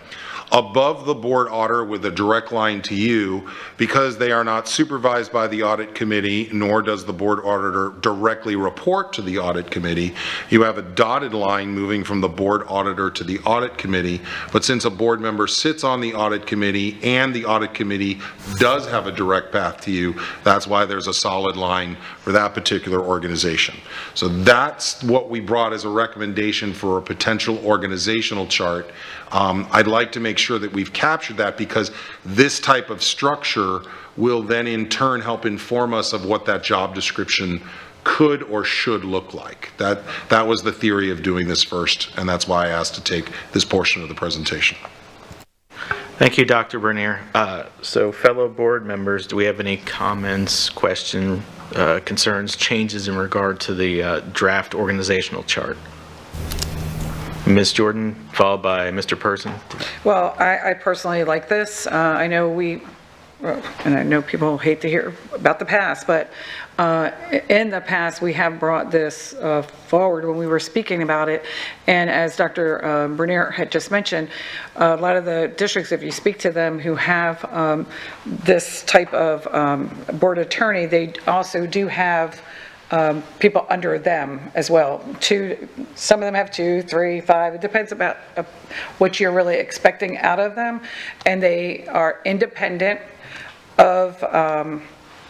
Above the board auditor with a direct line to you, because they are not supervised by the audit committee, nor does the board auditor directly report to the audit committee, you have a dotted line moving from the board auditor to the audit committee. But since a board member sits on the audit committee and the audit committee does have a direct path to you, that's why there's a solid line for that particular organization. So that's what we brought as a recommendation for a potential organizational chart. I'd like to make sure that we've captured that, because this type of structure will then in turn help inform us of what that job description could or should look like. That was the theory of doing this first, and that's why I asked to take this portion of the presentation. Thank you, Dr. Bernier. So fellow board members, do we have any comments, questions, concerns, changes in regard to the draft organizational chart? Ms. Jordan, followed by Mr. Person. Well, I personally like this. I know and I know people hate to hear about the past, but in the past, we have brought this forward when we were speaking about it. And as Dr. Bernier had just mentioned, a lot of the districts, if you speak to them who have this type of board attorney, they also do have people under them as well. Some of them have 2, 3, 5. It depends about what you're really expecting out of them. And they are independent of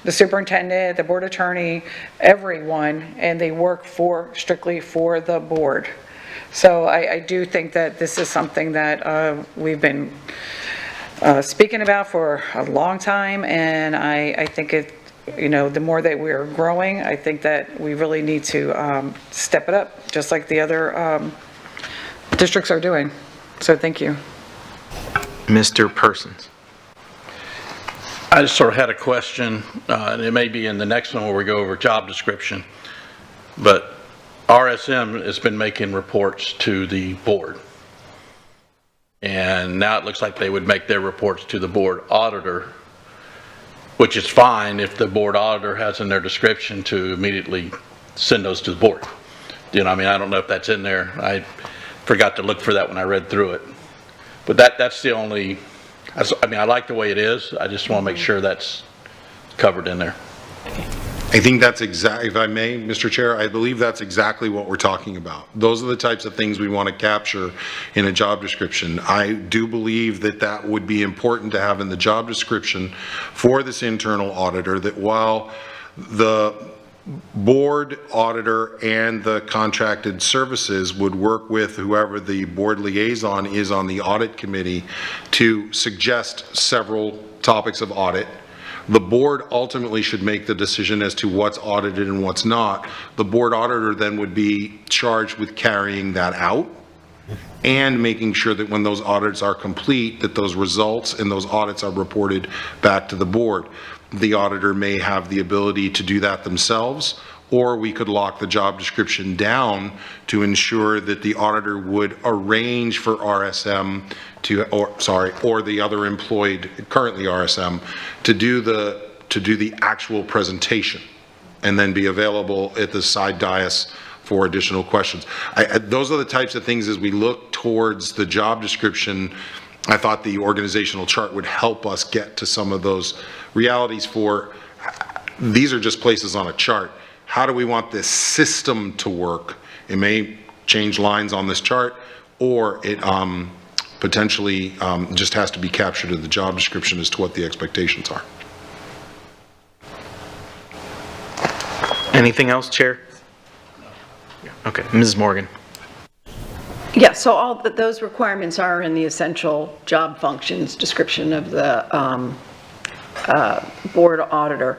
the superintendent, the board attorney, everyone, and they work strictly for the board. So I do think that this is something that we've been speaking about for a long time, and I think the more that we're growing, I think that we really need to step it up, just like the other districts are doing. So thank you. Mr. Persons. I just sort of had a question, and it may be in the next one where we go over job description, but RSM has been making reports to the board. And now it looks like they would make their reports to the board auditor, which is fine if the board auditor has in their description to immediately send those to the board. You know, I mean, I don't know if that's in there. I forgot to look for that when I read through it. But that's the only, I mean, I like the way it is. I just want to make sure that's covered in there. I think that's exactly, if I may, Mr. Chair, I believe that's exactly what we're talking about. Those are the types of things we want to capture in a job description. I do believe that would be important to have in the job description for this internal auditor, that while the board auditor and the contracted services would work with whoever the board liaison is on the audit committee to suggest several topics of audit. The board ultimately should make the decision as to what's audited and what's not. The board auditor then would be charged with carrying that out and making sure that when those audits are complete, that those results and those audits are reported back to the board. The auditor may have the ability to do that themselves, or we could lock the job description down to ensure that the auditor would arrange for RSM or the other employed, currently RSM, to do the actual presentation and then be available at the side dais for additional questions. Those are the types of things as we look towards the job description. I thought the organizational chart would help us get to some of those realities these are just places on a chart. How do we want this system to work? It may change lines on this chart, or it potentially just has to be captured in the job description as to what the expectations are. Anything else, Chair? Okay, Mrs. Morgan. Yeah, so all those requirements are in the essential job functions description of the board auditor.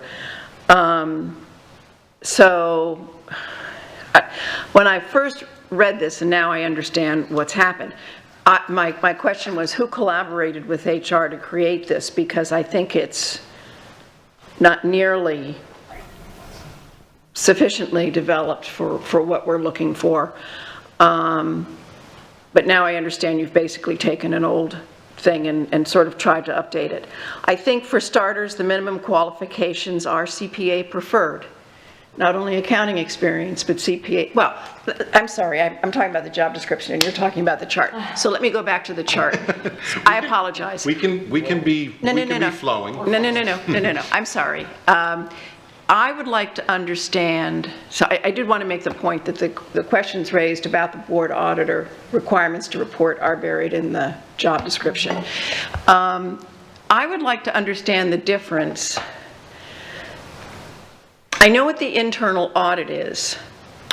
So when I first read this, and now I understand what's happened, my question was, who collaborated with HR to create this? Because I think it's not nearly sufficiently developed for what we're looking for. But now I understand you've basically taken an old thing and sort of tried to update it. I think for starters, the minimum qualifications are CPA preferred. Not only accounting experience, but CPA, well, I'm sorry, I'm talking about the job description and you're talking about the chart. So let me go back to the chart. I apologize. We can be flowing. No, I'm sorry. I would like to understand, so I did want to make the point that the questions raised about the board auditor requirements to report are buried in the job description. I would like to understand the difference. I know what the internal audit is.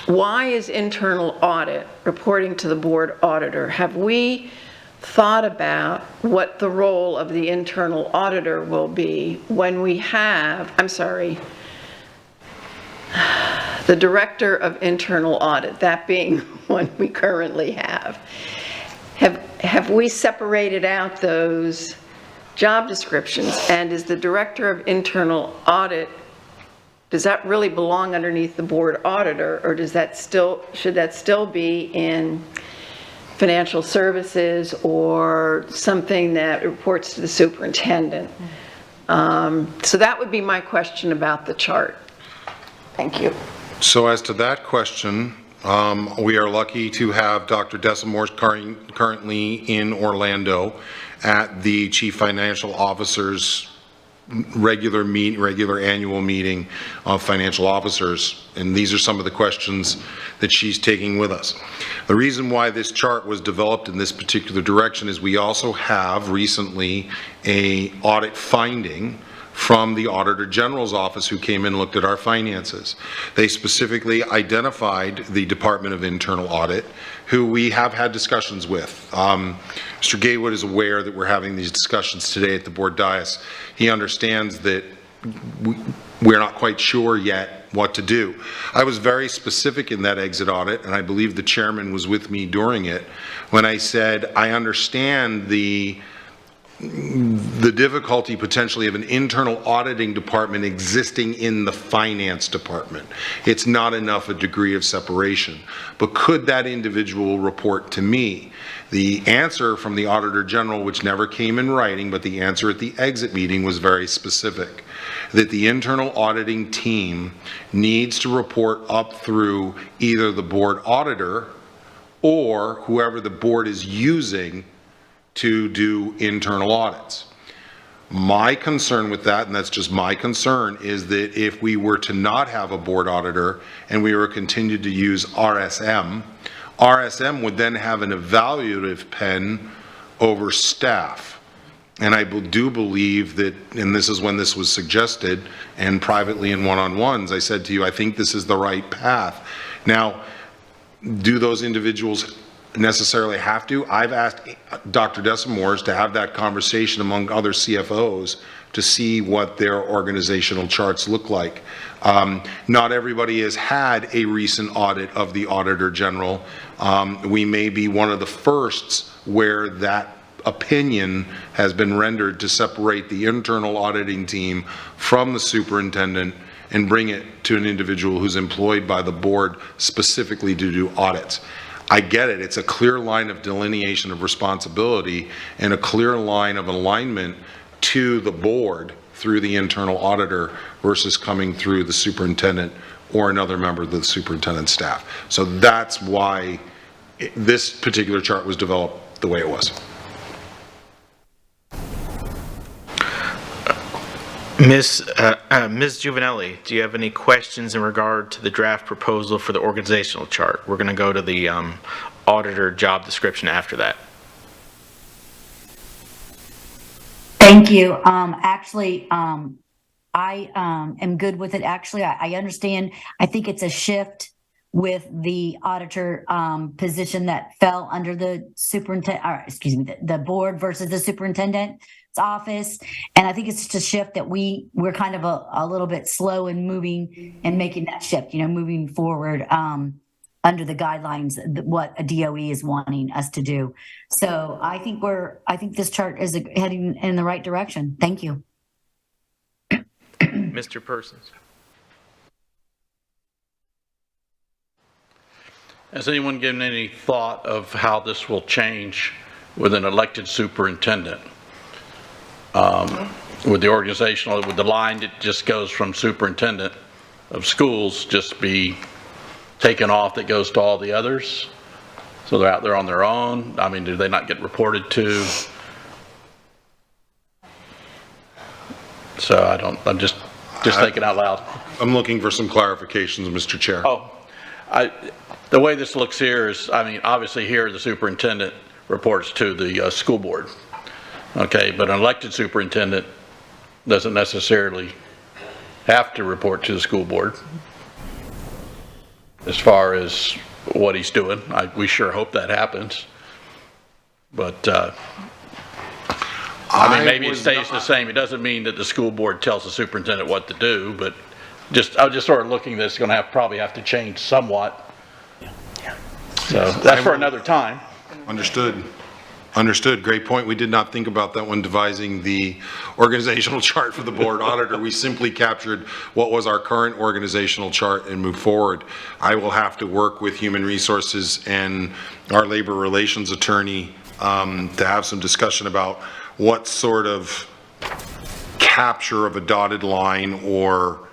Why is internal audit reporting to the board auditor? Have we thought about what the role of the internal auditor will be when we have, the director of internal audit, that being one we currently have. Have we separated out those job descriptions, and is the director of internal audit, does that really belong underneath the board auditor, or should that still be in financial services or something that reports to the superintendent. So that would be my question about the chart. Thank you. So as to that question, we are lucky to have Dr. Desamores currently in Orlando at the Chief Financial Officer's regular annual meeting of financial officers, and these are some of the questions that she's taking with us. The reason why this chart was developed in this particular direction is we also have recently a audit finding from the Auditor General's office who came in and looked at our finances. They specifically identified the Department of Internal Audit, who we have had discussions with. Mr. Gaywood is aware that we're having these discussions today at the board dais. He understands that we're not quite sure yet what to do. I was very specific in that exit audit, and I believe the chairman was with me during it, when I said, I understand the difficulty potentially of an internal auditing department existing in the finance department. It's not enough a degree of separation. But could that individual report to me? The answer from the Auditor General, which never came in writing, but the answer at the exit meeting was very specific, that the internal auditing team needs to report up through either the board auditor or whoever the board is using to do internal audits. My concern with that, and that's just my concern, is that if we were to not have a board auditor and we were continued to use RSM, RSM would then have an evaluative pen over staff. And I do believe that, and this is when this was suggested, and privately in one-on-ones, I said to you, I think this is the right path. Now, do those individuals necessarily have to? I've asked Dr. Desamores to have that conversation among other CFOs to see what their organizational charts look like. Not everybody has had a recent audit of the Auditor General. We may be one of the firsts where that opinion has been rendered to separate the internal auditing team from the superintendent and bring it to an individual who's employed by the board specifically to do audits. I get it. It's a clear line of delineation of responsibility and a clear line of alignment to the board through the internal auditor versus coming through the superintendent or another member of the superintendent's staff. So that's why this particular chart was developed the way it was. Ms. Giovanelli, do you have any questions in regard to the draft proposal for the organizational chart? We're going to go to the auditor job description after that. Thank you. Actually, I am good with it. Actually, I understand. I think it's a shift with the auditor position that fell under the superintendent, or excuse me, the board versus the superintendent's office. And I think it's just a shift that we're kind of a little bit slow in moving and making that shift, moving forward under the guidelines, what a DOE is wanting us to do. So I think this chart is heading in the right direction. Thank you. Mr. Persons. Has anyone given any thought of how this will change with an elected superintendent? With the organizational, with the line that just goes from superintendent of schools just be taken off that goes to all the others? So they're out there on their own? I mean, do they not get reported to? So I'm just thinking out loud. I'm looking for some clarifications, Mr. Chair. The way this looks here is, I mean, obviously here the superintendent reports to the school board. Okay, but an elected superintendent doesn't necessarily have to report to the school board as far as what he's doing. We sure hope that happens. But, I mean, maybe it stays the same. It doesn't mean that the school board tells the superintendent what to do, but I was just sort of looking that it's going to probably have to change somewhat. So that's for another time. Understood. Understood. Great point. We did not think about that when devising the organizational chart for the board auditor. We simply captured what was our current organizational chart and moved forward. I will have to work with Human Resources and our labor relations attorney to have some discussion about what sort of capture of a dotted line or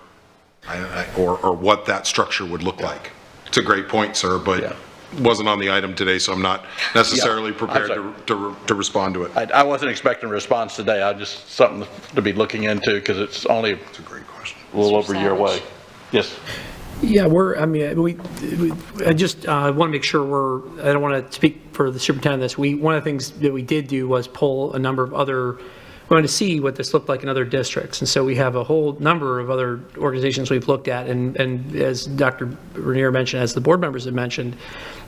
what that structure would look like. It's a great point, sir, but wasn't on the item today, so I'm not necessarily prepared to respond to it. I wasn't expecting a response today. I just, something to be looking into, because it's only It's a great question. a little over a year away. Yes. Yeah, I just want to make sure I don't want to speak for the superintendent on this. One of the things that we did do was pull a number of we wanted to see what this looked like in other districts. And so we have a whole number of other organizations we've looked at. And as Dr. Bernier mentioned, as the board members have mentioned,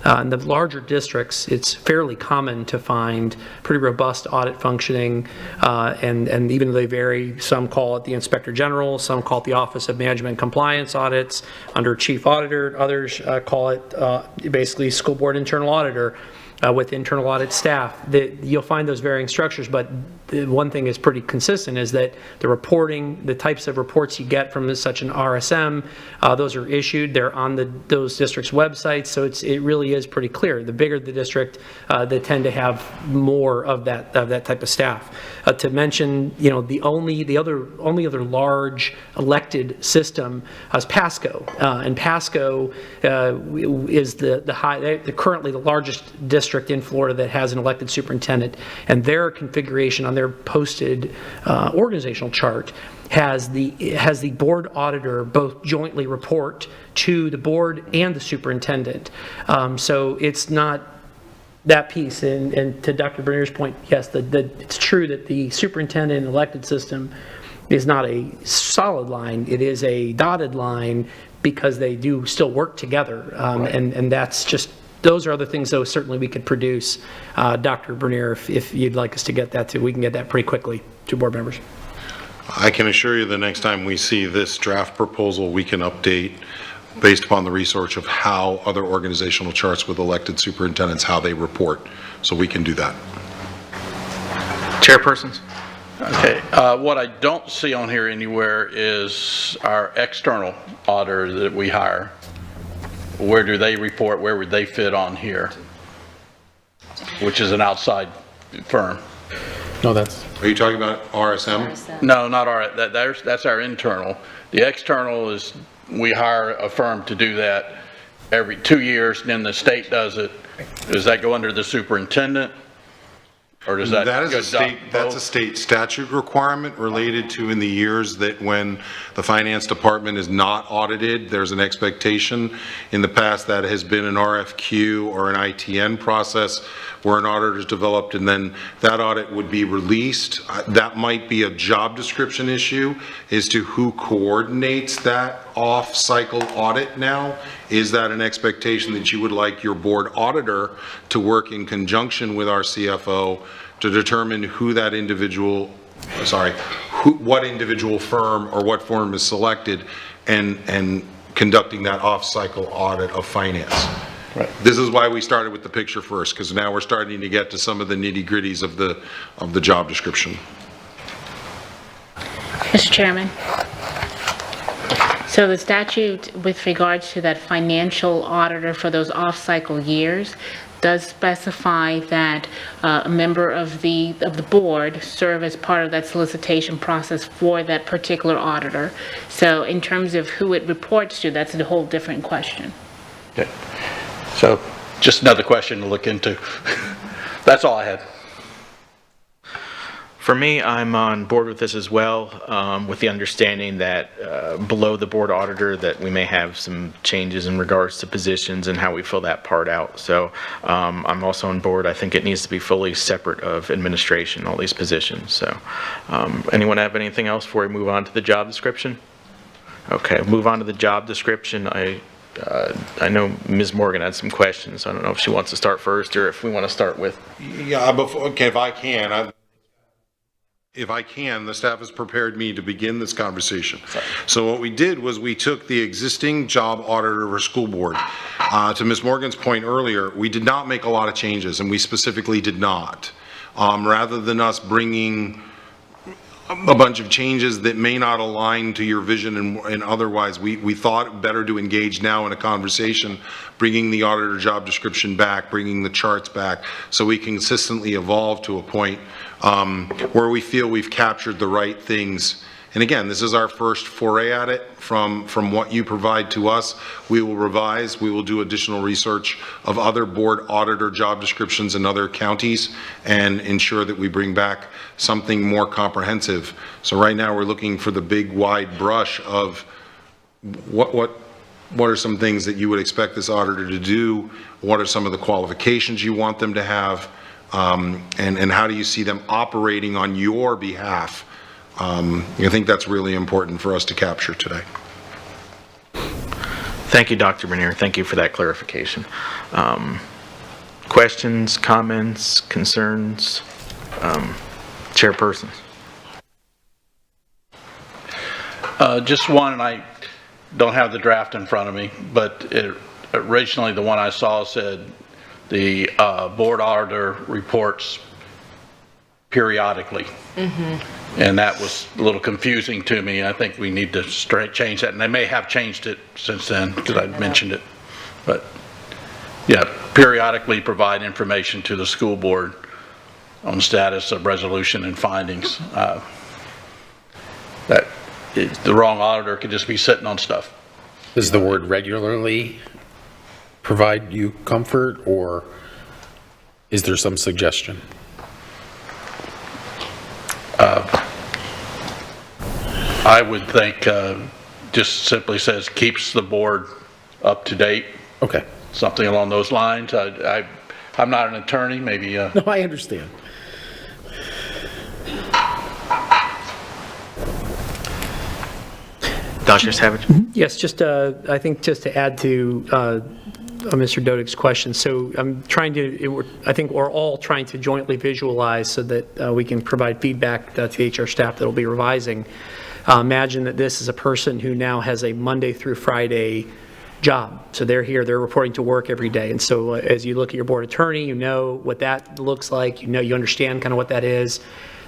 in the larger districts, it's fairly common to find pretty robust audit functioning. And even though they vary, some call it the Inspector General, some call it the Office of Management and Compliance Audits under Chief Auditor, others call it basically School Board Internal Auditor. With internal audit staff, you'll find those varying structures, but the one thing is pretty consistent is that the reporting, the types of reports you get from such an RSM, those are issued, they're on those districts' websites, so it really is pretty clear. The bigger the district, they tend to have more of that type of staff. To mention, the only other large elected system is Pasco, and Pasco is currently the largest district in Florida that has an elected superintendent, and their configuration on their posted organizational chart has the board auditor both jointly report to the board and the superintendent. So it's not that piece. And to Dr. Bernier's point, yes, it's true that the superintendent elected system is not a solid line. It is a dotted line because they do still work together. And that's just, those are other things, though, certainly we could produce. Dr. Bernier, if you'd like us to get that too, we can get that pretty quickly to board members. I can assure you the next time we see this draft proposal, we can update based upon the research of how other organizational charts with elected superintendents, how they report. So we can do that. Chairpersons? Okay, what I don't see on here anywhere is our external auditor that we hire. Where do they report? Where would they fit on here? Which is an outside firm. No, that's. Are you talking about RSM? No, not our, that's our internal. The external is, we hire a firm to do that every 2 years, and then the state does it. Does that go under the superintendent? Or does that? That's a state statute requirement related to in the years that when the finance department is not audited, there's an expectation. In the past, that has been an RFQ or an ITN process where an auditor is developed and then that audit would be released. That might be a job description issue as to who coordinates that off-cycle audit now. Is that an expectation that you would like your board auditor to work in conjunction with our CFO to determine who that individual, what individual firm or what firm is selected and conducting that off-cycle audit of finance? Right. This is why we started with the picture first, because now we're starting to get to some of the nitty-gritties of the job description. Mr. Chairman. So the statute with regards to that financial auditor for those off-cycle years does specify that a member of the board serve as part of that solicitation process for that particular auditor. So in terms of who it reports to, that's a whole different question. Okay. So just another question to look into. That's all I had. For me, I'm on board with this as well, with the understanding that below the board auditor that we may have some changes in regards to positions and how we fill that part out. So I'm also on board. I think it needs to be fully separate of administration, all these positions. So anyone have anything else before we move on to the job description? Okay, move on to the job description. I know Ms. Morgan had some questions. I don't know if she wants to start first or if we want to start with. Yeah, if I can, the staff has prepared me to begin this conversation. So what we did was we took the existing job auditor for school board. To Ms. Morgan's point earlier, we did not make a lot of changes, and we specifically did not. rather than us bringing a bunch of changes that may not align to your vision and otherwise, we thought it better to engage now in a conversation, bringing the auditor job description back, bringing the charts back, so we can consistently evolve to a point where we feel we've captured the right things. And again, this is our first foray at it from what you provide to us. We will revise, we will do additional research of other board auditor job descriptions in other counties and ensure that we bring back something more comprehensive. So right now we're looking for the big wide brush of what are some things that you would expect this auditor to do? What are some of the qualifications you want them to have? And how do you see them operating on your behalf? I think that's really important for us to capture today. Thank you, Dr. Bernier. Thank you for that clarification. Questions, comments, concerns? Chairpersons? Just one, and I don't have the draft in front of me, but originally the one I saw said the board auditor reports periodically. And that was a little confusing to me. I think we need to change that, and they may have changed it since then because I mentioned it. But yeah, periodically provide information to the school board on the status of resolution and findings. That the wrong auditor could just be sitting on stuff. Does the word regularly provide you comfort, or is there some suggestion? I would think just simply says keeps the board up to date. Okay. Something along those lines. I'm not an attorney, maybe. No, I understand. Dr. Savage? Yes, just, I think just to add to Mr. Dodig's question, so I'm trying to, I think we're all trying to jointly visualize so that we can provide feedback to the HR staff that will be revising. Imagine that this is a person who now has a Monday through Friday job. So they're here, they're reporting to work every day. And so as you look at your board attorney, you know what that looks like, you understand kind of what that is.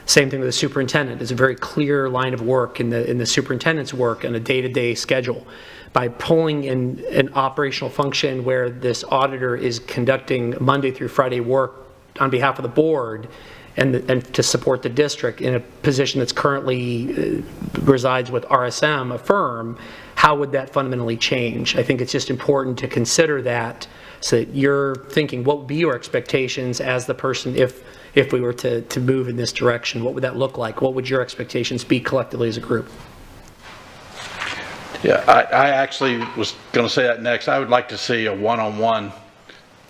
Same thing with the superintendent. There's a very clear line of work in the superintendent's work and a day-to-day schedule. By pulling in an operational function where this auditor is conducting Monday through Friday work on behalf of the board and to support the district in a position that's currently resides with RSM, a firm, how would that fundamentally change? I think it's just important to consider that so that you're thinking, what would be your expectations as the person if we were to move in this direction? What would that look like? What would your expectations be collectively as a group? Yeah, I actually was going to say that next. I would like to see a one-on-one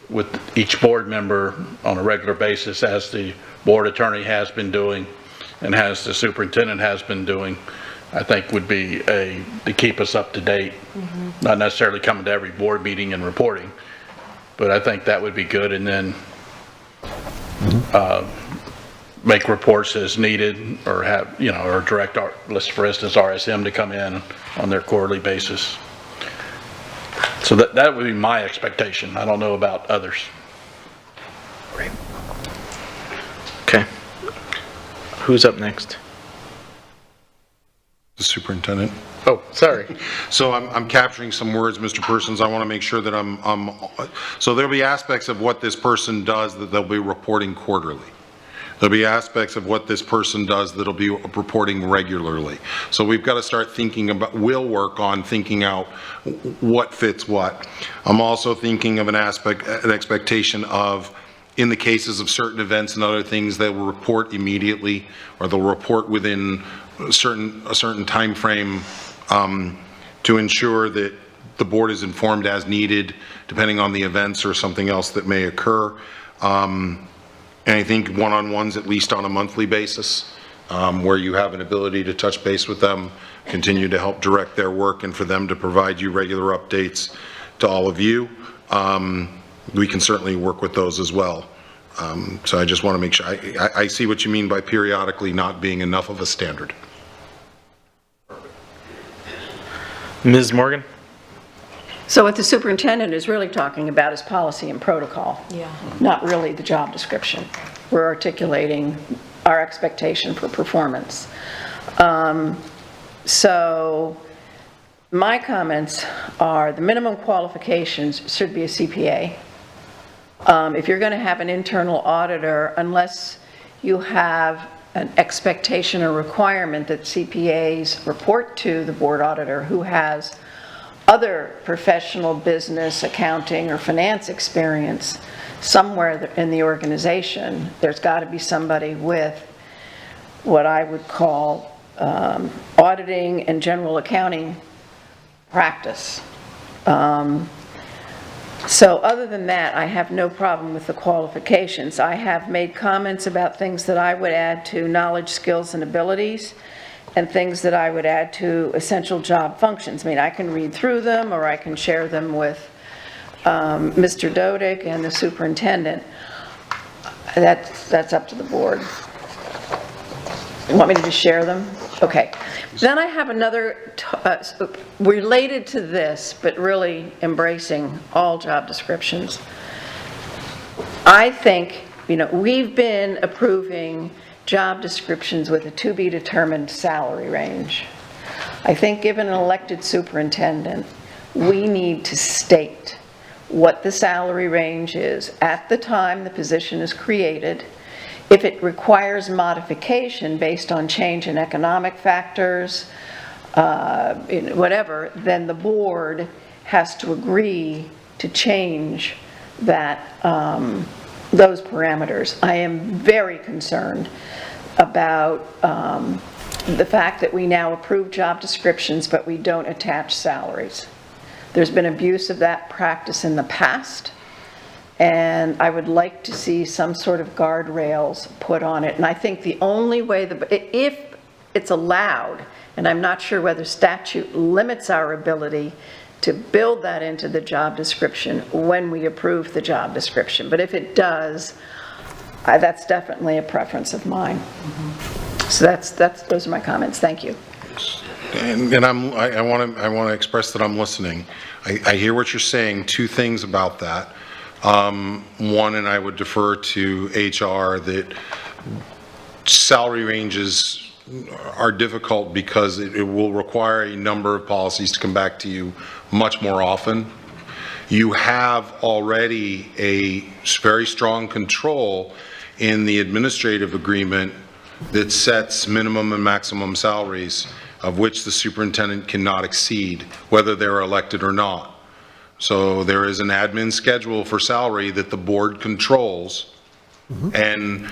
with each board member on a regular basis, as the board attorney has been doing and as the superintendent has been doing. I think would be to keep us up to date. Not necessarily coming to every board meeting and reporting, but I think that would be good. And then make reports as needed, or have, or direct for instance, RSM to come in on their quarterly basis. So that would be my expectation. I don't know about others. Great. Okay. Who's up next? The superintendent. Oh, sorry. So I'm capturing some words, Mr. Persons. I want to make sure that so there'll be aspects of what this person does that they'll be reporting quarterly. There'll be aspects of what this person does that'll be reporting regularly. So we've got to start thinking about, we'll work on thinking out what fits what. I'm also thinking of an expectation of, in the cases of certain events and other things, they will report immediately, or they'll report within a certain time frame to ensure that the board is informed as needed, depending on the events or something else that may occur. And I think one-on-ones at least on a monthly basis, where you have an ability to touch base with them, continue to help direct their work, and for them to provide you regular updates to all of you. We can certainly work with those as well. So I just want to make sure, I see what you mean by periodically not being enough of a standard. Ms. Morgan? So what the superintendent is really talking about is policy and protocol. Yeah. Not really the job description. We're articulating our expectation for performance. So my comments are the minimum qualifications should be a CPA. If you're going to have an internal auditor, unless you have an expectation or requirement that CPAs report to the board auditor who has other professional business, accounting, or finance experience somewhere in the organization, there's got to be somebody with what I would call auditing and general accounting practice. So other than that, I have no problem with the qualifications. I have made comments about things that I would add to knowledge, skills, and abilities, and things that I would add to essential job functions. I mean, I can read through them, or I can share them with Mr. Dodick and the superintendent. That's up to the board. You want me to just share them? Okay. Then I have another, related to this, but really embracing all job descriptions. I think, we've been approving job descriptions with a to-be-determined salary range. I think given an elected superintendent, we need to state what the salary range is at the time the position is created. If it requires modification based on change in economic factors, whatever, then the board has to agree to change that, those parameters. I am very concerned about the fact that we now approve job descriptions, but we don't attach salaries. There's been abuse of that practice in the past, and I would like to see some sort of guardrails put on it. And I think the only way, if it's allowed, and I'm not sure whether statute limits our ability to build that into the job description when we approve the job description, but if it does, that's definitely a preference of mine. So those are my comments. Thank you. And I want to express that I'm listening. I hear what you're saying. Two things about that. One, and I would defer to HR, that salary ranges are difficult because it will require a number of policies to come back to you much more often. You have already a very strong control in the administrative agreement that sets minimum and maximum salaries, of which the superintendent cannot exceed, whether they're elected or not. So there is an admin schedule for salary that the board controls, and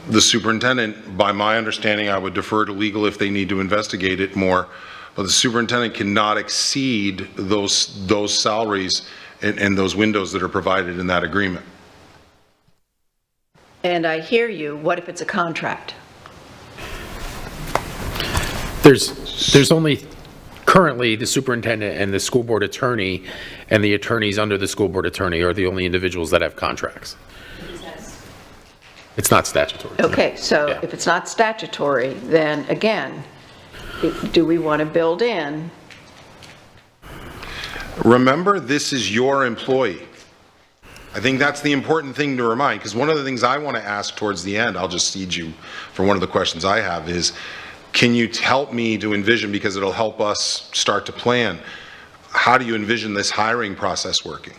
the superintendent, by my understanding, I would defer to legal if they need to investigate it more, but the superintendent cannot exceed those salaries and those windows that are provided in that agreement. And I hear you. What if it's a contract? There's only currently the superintendent and the school board attorney, and the attorneys under the school board attorney are the only individuals that have contracts. It's not statutory. Okay, so Yeah. if it's not statutory, then again, do we want to build in? Remember, this is your employee. I think that's the important thing to remind, because one of the things I want to ask towards the end, I'll just cede you for one of the questions I have, is can you help me to envision, because it'll help us start to plan, how do you envision this hiring process working?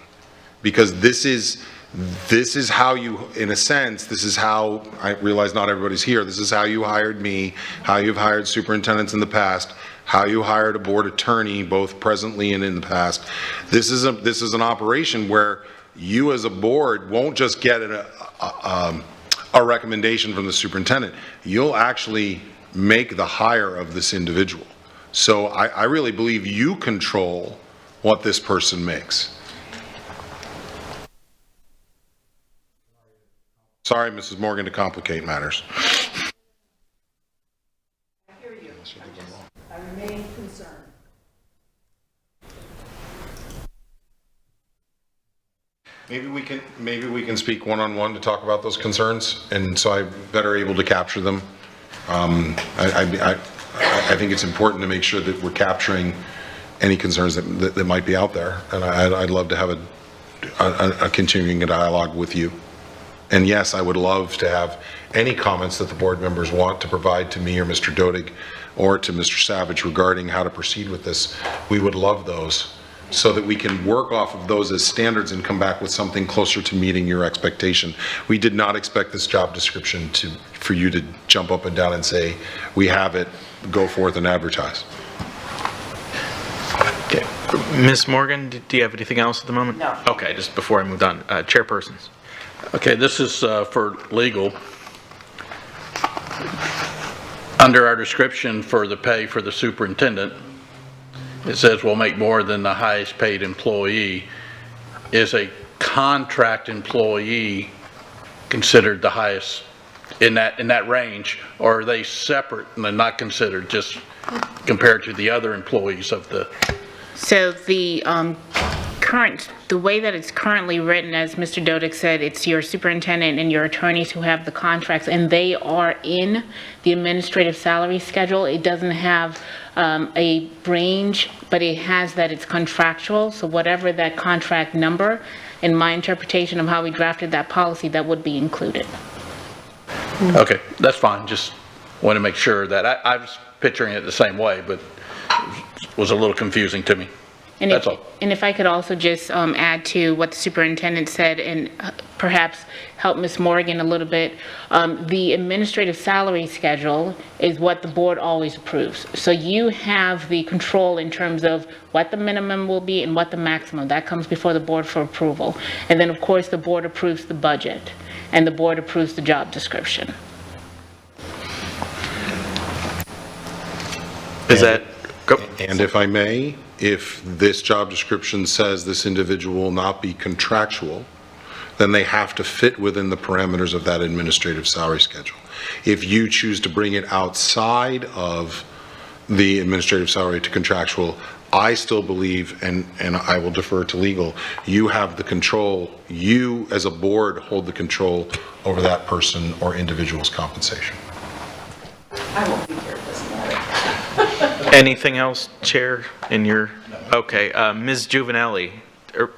Because this is how you, in a sense, this is how, I realize not everybody's here, this is how you hired me, how you've hired superintendents in the past, how you hired a board attorney, both presently and in the past. This is an operation where you as a board won't just get a recommendation from the superintendent. You'll actually make the hire of this individual. So I really believe you control what this person makes. Sorry, Mrs. Morgan, to complicate matters. I hear you. I remain concerned. Maybe we can speak one-on-one to talk about those concerns, and so I'm better able to capture them. I think it's important to make sure that we're capturing any concerns that might be out there. And I'd love to have a continuing dialogue with you. And yes, I would love to have any comments that the board members want to provide to me or Mr. Dodig or to Mr. Savage regarding how to proceed with this. We would love those so that we can work off of those as standards and come back with something closer to meeting your expectation. We did not expect this job description for you to jump up and down and say, we have it, go forth and advertise. Okay. Ms. Morgan, do you have anything else at the moment? No. Okay, just before I moved on, chairpersons. Okay, this is for legal. Under our description for the pay for the superintendent, it says we'll make more than the highest paid employee. Is a contract employee considered the highest in that range, or are they separate and they're not considered just compared to the other employees of the? So the the way that it's currently written, as Mr. Dodig said, it's your superintendent and your attorneys who have the contracts, and they are in the administrative salary schedule. It doesn't have a range, but it has that it's contractual. So whatever that contract number, in my interpretation of how we drafted that policy, that would be included. Okay, that's fine. Just want to make sure that I was picturing it the same way, but it was a little confusing to me. And That's all. And if I could also just add to what the superintendent said and perhaps help Ms. Morgan a little bit, the administrative salary schedule is what the board always approves. So you have the control in terms of what the minimum will be and what the maximum. That comes before the board for approval. And then, of course, the board approves the budget and the board approves the job description. Is that, go. And if I may, if this job description says this individual will not be contractual, then they have to fit within the parameters of that administrative salary schedule. If you choose to bring it outside of the administrative salary to contractual, I still believe, and I will defer to legal, you have the control, you as a board hold the control over that person or individual's compensation. I won't be here, it doesn't matter. Anything else, Chair, in your, okay, Ms. Juvenelli, do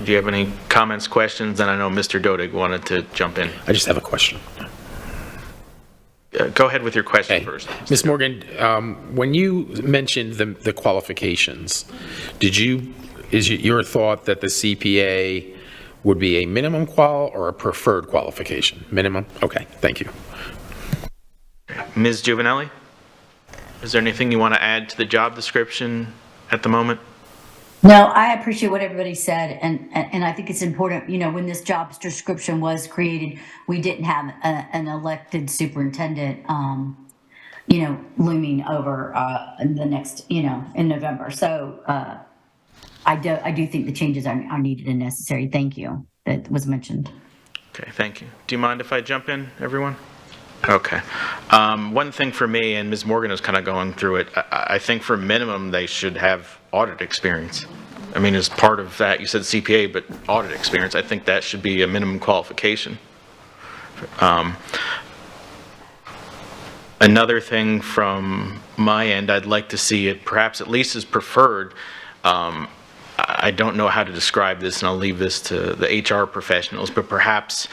you have any comments, questions? And I know Mr. Dodig wanted to jump in. I just have a question. Go ahead with your question Okay. first. Ms. Morgan, when you mentioned the qualifications, is your thought that the CPA would be a minimum qual or a preferred qualification? Minimum? Okay, thank you. Ms. Juvenelli, is there anything you want to add to the job description at the moment? No, I appreciate what everybody said, and I think it's important, when this job description was created, we didn't have an elected superintendent, looming over in the next, in November. So I do think the changes are needed and necessary. Thank you. That was mentioned. Okay, thank you. Do you mind if I jump in, everyone? Okay. One thing for me, and Ms. Morgan is kind of going through it, I think for minimum, they should have audit experience. I mean, as part of that, you said CPA, but audit experience, I think that should be a minimum qualification. Another thing from my end, I'd like to see it perhaps at least as preferred. I don't know how to describe this, and I'll leave this to the HR professionals, but perhaps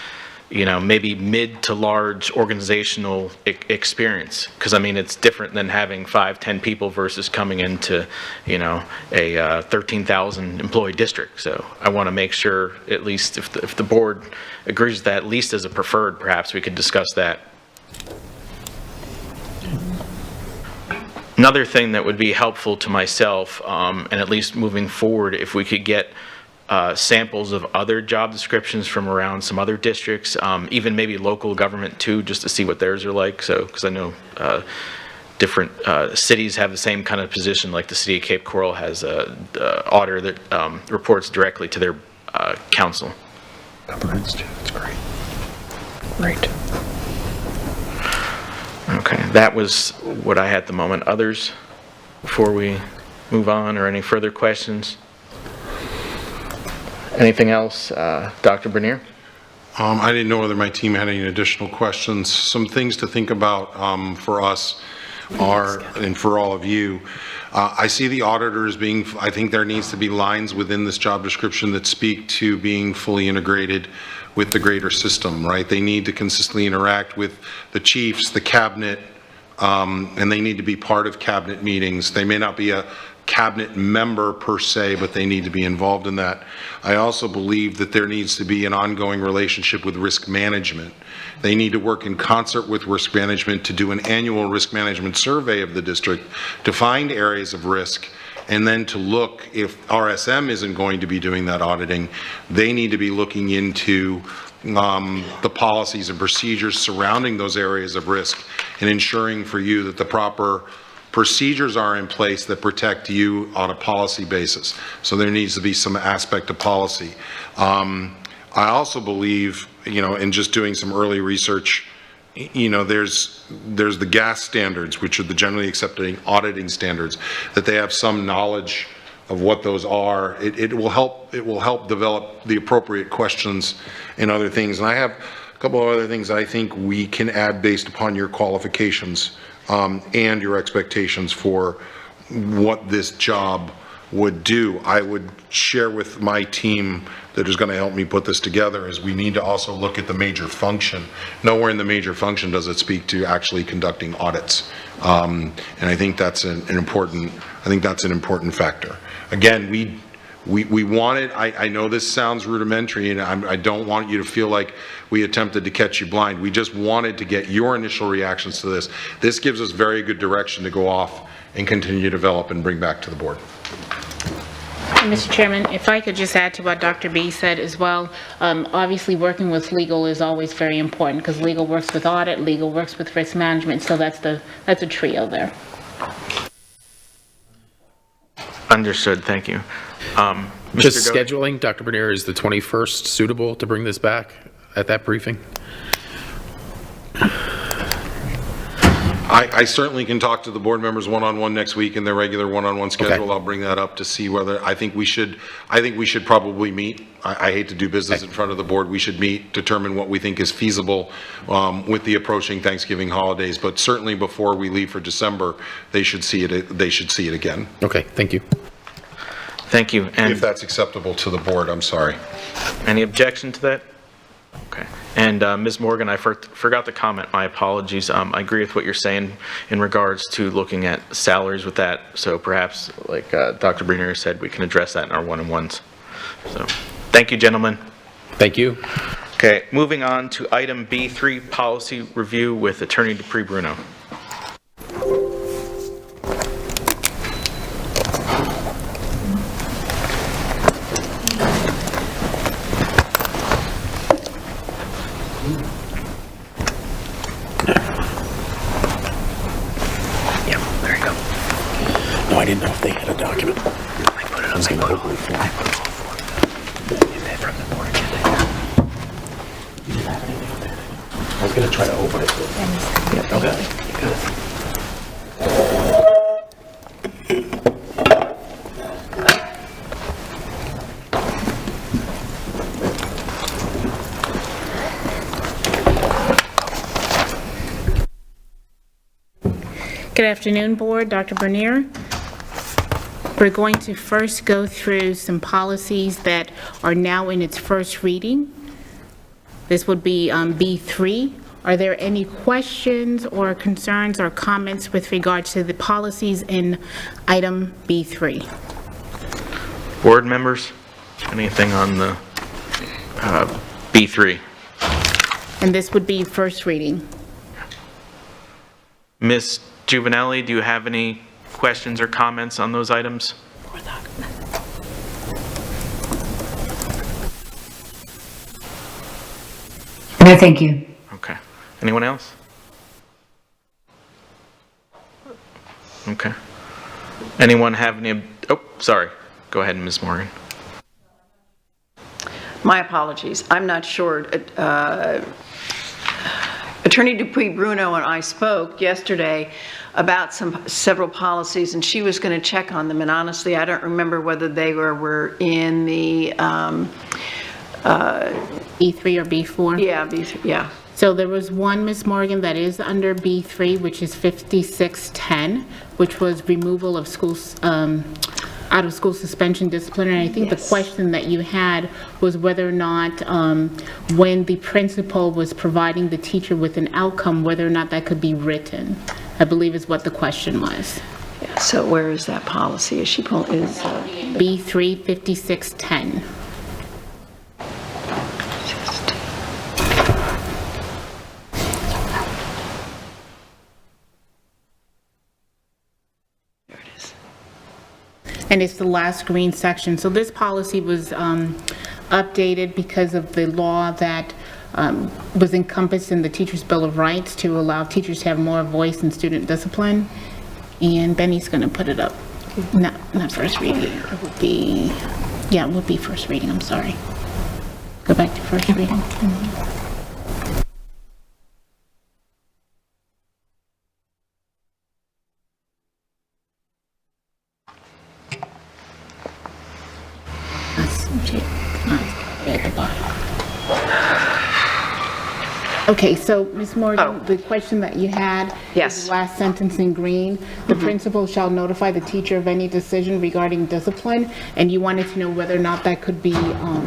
maybe mid to large organizational experience. Because, I mean, it's different than having 5-10 people versus coming into, a 13,000 employee district. So I want to make sure, at least if the board agrees with that, at least as a preferred, perhaps we could discuss that. Another thing that would be helpful to myself, and at least moving forward, if we could get samples of other job descriptions from around some other districts, even maybe local government too, just to see what theirs are like. So, because I know different cities have the same kind of position, like the city of Cape Coral has a auditor that reports directly to their council. That's great. Great. Okay, that was what I had at the moment. Others, before we move on, or any further questions? Anything else, Dr. Bernier? I didn't know whether my team had any additional questions. Some things to think about for us are, and for all of you, I see the auditors being, I think there needs to be lines within this job description that speak to being fully integrated with the greater system, right? They need to consistently interact with the chiefs, the cabinet, and they need to be part of cabinet meetings. They may not be a cabinet member per se, but they need to be involved in that. I also believe that there needs to be an ongoing relationship with risk management. They need to work in concert with risk management to do an annual risk management survey of the district to find areas of risk, and then to look, if RSM isn't going to be doing that auditing, they need to be looking into the policies and procedures surrounding those areas of risk and ensuring for you that the proper procedures are in place that protect you on a policy basis. So there needs to be some aspect of policy. I also believe, in just doing some early research, there's the gas standards, which are the generally accepted auditing standards, that they have some knowledge of what those are. It will help develop the appropriate questions and other things. And I have a couple of other things I think we can add based upon your qualifications and your expectations for what this job would do. I would share with my team that is going to help me put this together is we need to also look at the major function. Nowhere in the major function does it speak to actually conducting audits. And I think that's an important factor. Again, we wanted, I know this sounds rudimentary, and I don't want you to feel like we attempted to catch you blind. We just wanted to get your initial reactions to this. This gives us very good direction to go off and continue to develop and bring back to the board. Mr. Chairman, if I could just add to what Dr. B said as well, obviously working with legal is always very important because legal works with audit, legal works with risk management, so that's a trio there. Understood, thank you. Just Mr. Doty? scheduling, Dr. Bernier, is the 21st suitable to bring this back at that briefing? I certainly can talk to the board members one-on-one next week in their regular one-on-one schedule. Okay. I'll bring that up to see whether, I think we should probably meet. I hate to do business in front of the board. We should meet, determine what we think is feasible with the approaching Thanksgiving holidays. But certainly before we leave for December, they should see it again. Okay, thank you. Thank you. And If that's acceptable to the board, I'm sorry. any objection to that? Okay. And Ms. Morgan, I forgot to comment. My apologies. I agree with what you're saying in regards to looking at salaries with that. So perhaps, like Dr. Bernier said, we can address that in our one-on-ones. So, thank you, gentlemen. Thank you. Okay, moving on to item B3, policy review with Attorney Dupree Bruno. No, I didn't know if they had a document. I put it on my note. I put it all for them. Get that from the board agenda. You didn't have anything on there. I was gonna try to open it. Yeah, okay. You got it. Good afternoon, Board. Dr. Bernier. We're going to first go through some policies that are now in its first reading. This would be B3. Are there any questions or concerns or comments with regard to the policies in item B3? Board members, anything on the B3? And this would be first reading. Ms. Juvenelli, do you have any questions or comments on those items? No, thank you. Okay. Anyone else? Okay. Anyone have any, oh, sorry. Go ahead, Ms. Morgan. My apologies. I'm not sure. Attorney Dupree Bruno and I spoke yesterday about several policies, and she was going to check on them. And honestly, I don't remember whether they were in the B3 or B4? yeah, B3, yeah. So there was one, Ms. Morgan, that is under B3, which is 5610, which was removal of schools, out of school suspension disciplinary. I think the question that you had was whether or not, when the principal was providing the teacher with an outcome, whether or not that could be written, I believe is what the question was. So where is that policy? Is she pulling, B3 5610. there it is. And it's the last green section. So this policy was updated because of the law that was encompassed in the Teachers' Bill of Rights to allow teachers to have more voice in student discipline. And Benny's going to put it up. Not first reading. It would be, yeah, it would be first reading. I'm sorry. Go back to first reading. At the bottom. Okay, so Ms. Morgan, the question that you had is the last sentence in green. The principal shall notify the teacher of any decision regarding discipline, and you wanted to know whether or not that could be,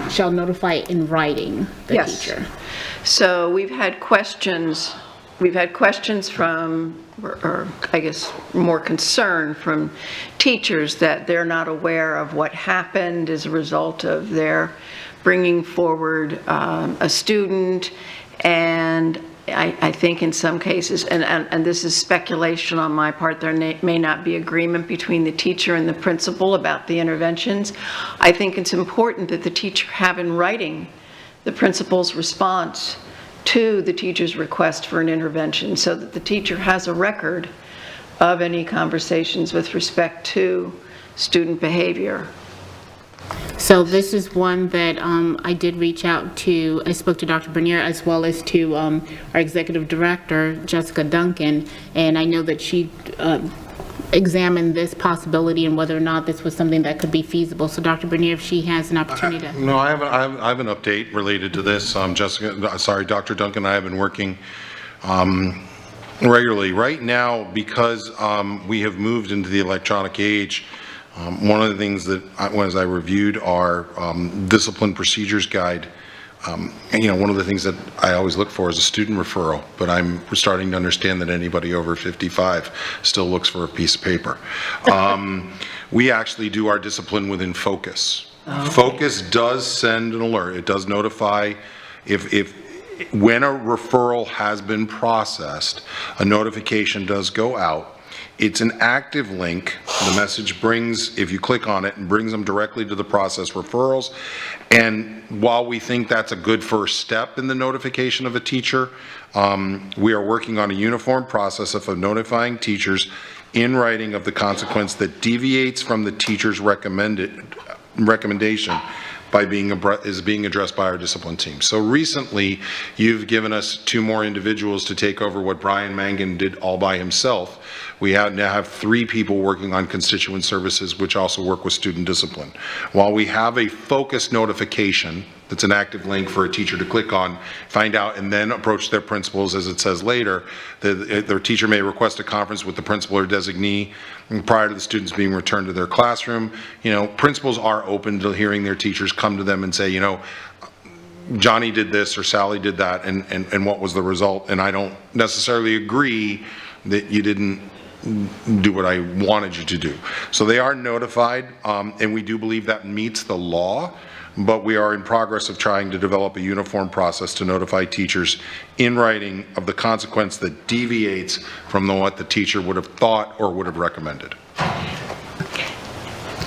shall notify in writing the teacher. So we've had questions from, or I guess more concern from teachers that they're not aware of what happened as a result of their bringing forward a student. And I think in some cases, and this is speculation on my part, there may not be agreement between the teacher and the principal about the interventions. I think it's important that the teacher have in writing the principal's response to the teacher's request for an intervention, so that the teacher has a record of any conversations with respect to student behavior. So this is one that I did reach out to, I spoke to Dr. Bernier as well as to our executive director, Jessica Duncan, and I know that she examined this possibility and whether or not this was something that could be feasible. So Dr. Bernier, if she has an opportunity to... No, I have an update related to this. Dr. Duncan and I have been working regularly. Right now, because we have moved into the electronic age, one of the things that, as I reviewed our discipline procedures guide, one of the things that I always look for is a student referral, but I'm starting to understand that anybody over 55 still looks for a piece of paper. We actually do our discipline within Focus. Focus does send an alert. It does notify when a referral has been processed, a notification does go out. It's an active link. The message brings, if you click on it, and brings them directly to the process referrals. And while we think that's a good first step in the notification of a teacher, we are working on a uniform process of notifying teachers in writing of the consequence that deviates from the teacher's recommendation by being addressed by our discipline team. So recently, you've given us 2 more individuals to take over what Brian Mangan did all by himself. We now have 3 people working on constituent services, which also work with student discipline. While we have a focused notification, that's an active link for a teacher to click on, find out, and then approach their principals, as it says later, their teacher may request a conference with the principal or designee prior to the students being returned to their classroom. Principals are open to hearing their teachers come to them and say, Johnny did this or Sally did that, and what was the result? And I don't necessarily agree that you didn't do what I wanted you to do. So they are notified, and we do believe that meets the law, but we are in progress of trying to develop a uniform process to notify teachers in writing of the consequence that deviates from what the teacher would have thought or would have recommended.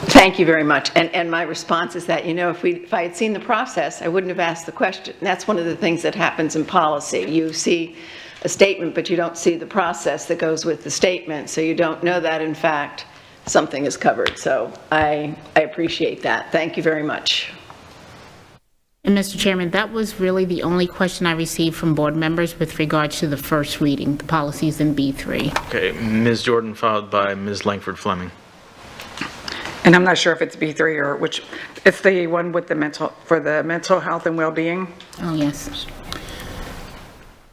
Thank you very much. And my response is that, if I had seen the process, I wouldn't have asked the question. That's one of the things that happens in policy. You see a statement, but you don't see the process that goes with the statement, so you don't know that, in fact, something is covered. So I appreciate that. Thank you very much. And Mr. Chairman, that was really the only question I received from board members with regards to the first reading, the policies in B3. Okay, Ms. Jordan, followed by Ms. Langford Fleming. And I'm not sure if it's B3 or which, it's the one with the mental health and well-being. Oh, yes.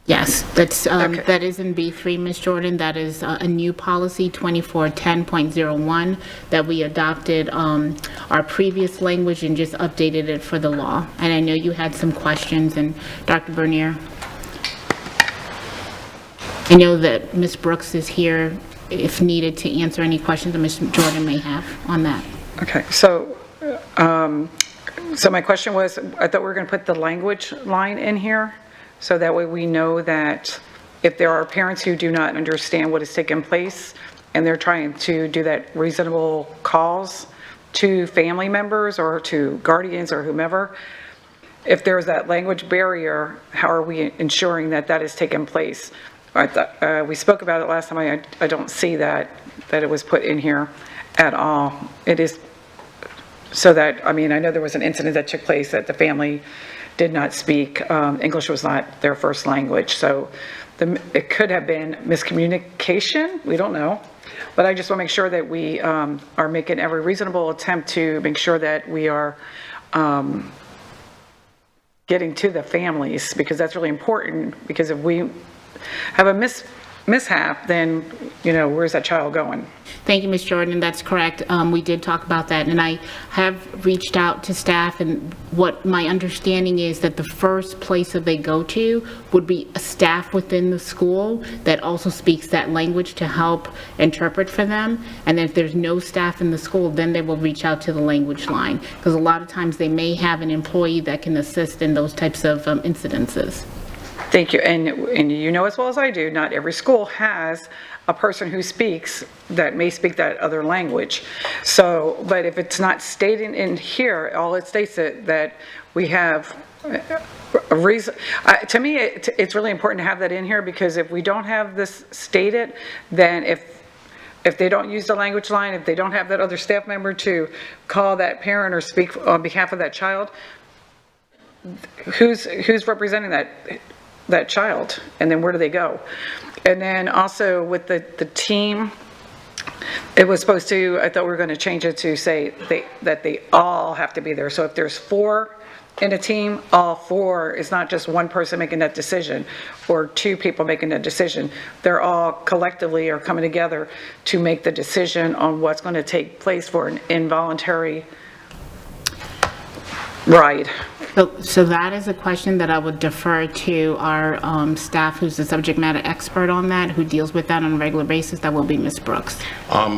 Yes, that is in B3, Ms. Jordan. That is a new policy, 2410.01, that we adopted our previous language and just updated it for the law. And I know you had some questions, and Dr. Bernier. I know that Ms. Brooks is here if needed to answer any questions that Ms. Jordan may have on that. Okay, so my question was, I thought we were going to put the language line in here, so that way we know that if there are parents who do not understand what has taken place, and they're trying to do that reasonable calls to family members or to guardians or whomever, if there's that language barrier, how are we ensuring that that has taken place? I thought, we spoke about it last time. I don't see that it was put in here at all. It is so that, I mean, I know there was an incident that took place that the family did not speak, English was not their first language, so it could have been miscommunication, we don't know. But I just want to make sure that we are making every reasonable attempt to make sure that we are getting to the families, because that's really important, because if we have a mishap, then, you know, where's that child going? Thank you, Ms. Jordan, that's correct. We did talk about that, and I have reached out to staff, and what my understanding is that the first place that they go to would be a staff within the school that also speaks that language to help interpret for them. And then if there's no staff in the school, then they will reach out to the language line, because a lot of times they may have an employee that can assist in those types of incidences. Thank you, and you know as well as I do, not every school has a person who speaks, that may speak that other language. So, but if it's not stated in here, all it states that we have a reason, to me, it's really important to have that in here, because if we don't have this stated, then if they don't use the language line, if they don't have that other staff member to call that parent or speak on behalf of that child, who's representing that child, and then where do they go? And then also with the team, it was supposed to, I thought we were going to change it to say that they all have to be there. So if there's 4 in a team, all 4, is not just one person making that decision or 2 people making that decision. They're all collectively are coming together to make the decision on what's going to take place for an involuntary ride. So that is a question that I would defer to our staff, who's the subject matter expert on that, who deals with that on a regular basis. That will be Ms. Brooks.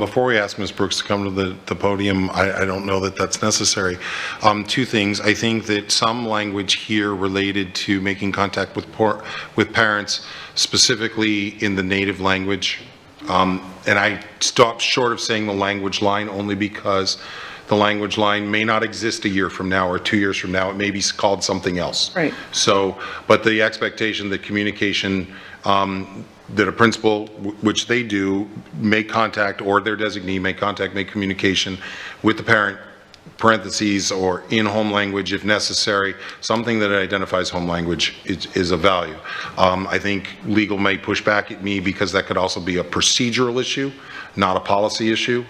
Before we ask Ms. Brooks to come to the podium, I don't know that that's necessary. 2 things. I think that some language here related to making contact with parents, specifically in the native language, and I stopped short of saying the language line only because the language line may not exist a year from now or 2 years from now. It may be called something else. Right. So, but the expectation that communication, that a principal, which they do, make contact, or their designee make contact, make communication with the parent, parentheses, or in home language if necessary, something that identifies home language is of value. I think legal may push back at me because that could also be a procedural issue, not a policy issue,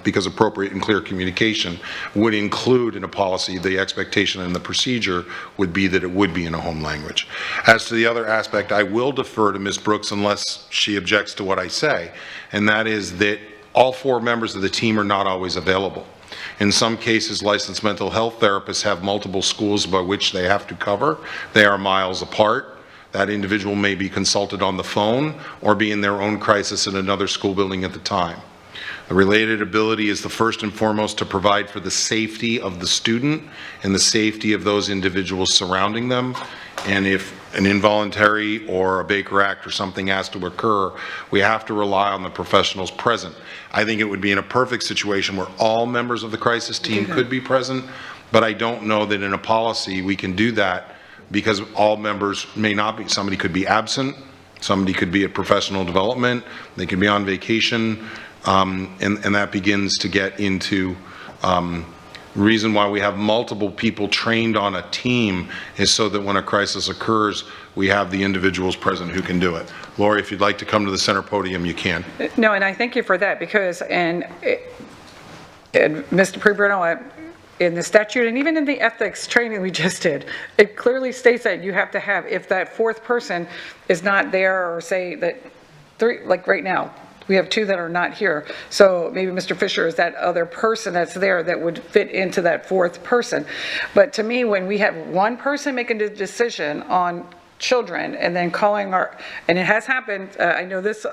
because appropriate and clear communication would include in a policy the expectation, and the procedure would be that it would be in a home language. As to the other aspect, I will defer to Ms. Brooks unless she objects to what I say, and that is that all 4 members of the team are not always available. In some cases, licensed mental health therapists have multiple schools by which they have to cover. They are miles apart. That individual may be consulted on the phone or be in their own crisis in another school building at the time. The related ability is the first and foremost to provide for the safety of the student and the safety of those individuals surrounding them. And if an involuntary or a Baker Act or something has to occur, we have to rely on the professionals present. I think it would be in a perfect situation where all members of the crisis team could be present, but I don't know that in a policy we can do that, because all members may not be. Somebody could be absent, somebody could be at professional development, they could be on vacation, and that begins to get into reason why we have multiple people trained on a team is so that when a crisis occurs, we have the individuals present who can do it. Lori, if you'd like to come to the center podium, you can. No, and I thank you for that, because, and Mr. Prebrino, in the statute and even in the ethics training we just did, it clearly states that you have to have, if that fourth person is not there, or say that three, like right now, we have two that are not here. So maybe Mr. Fisher is that other person that's there that would fit into that fourth person. But to me, when we have one person making the decision on children and then calling and it has happened, I know this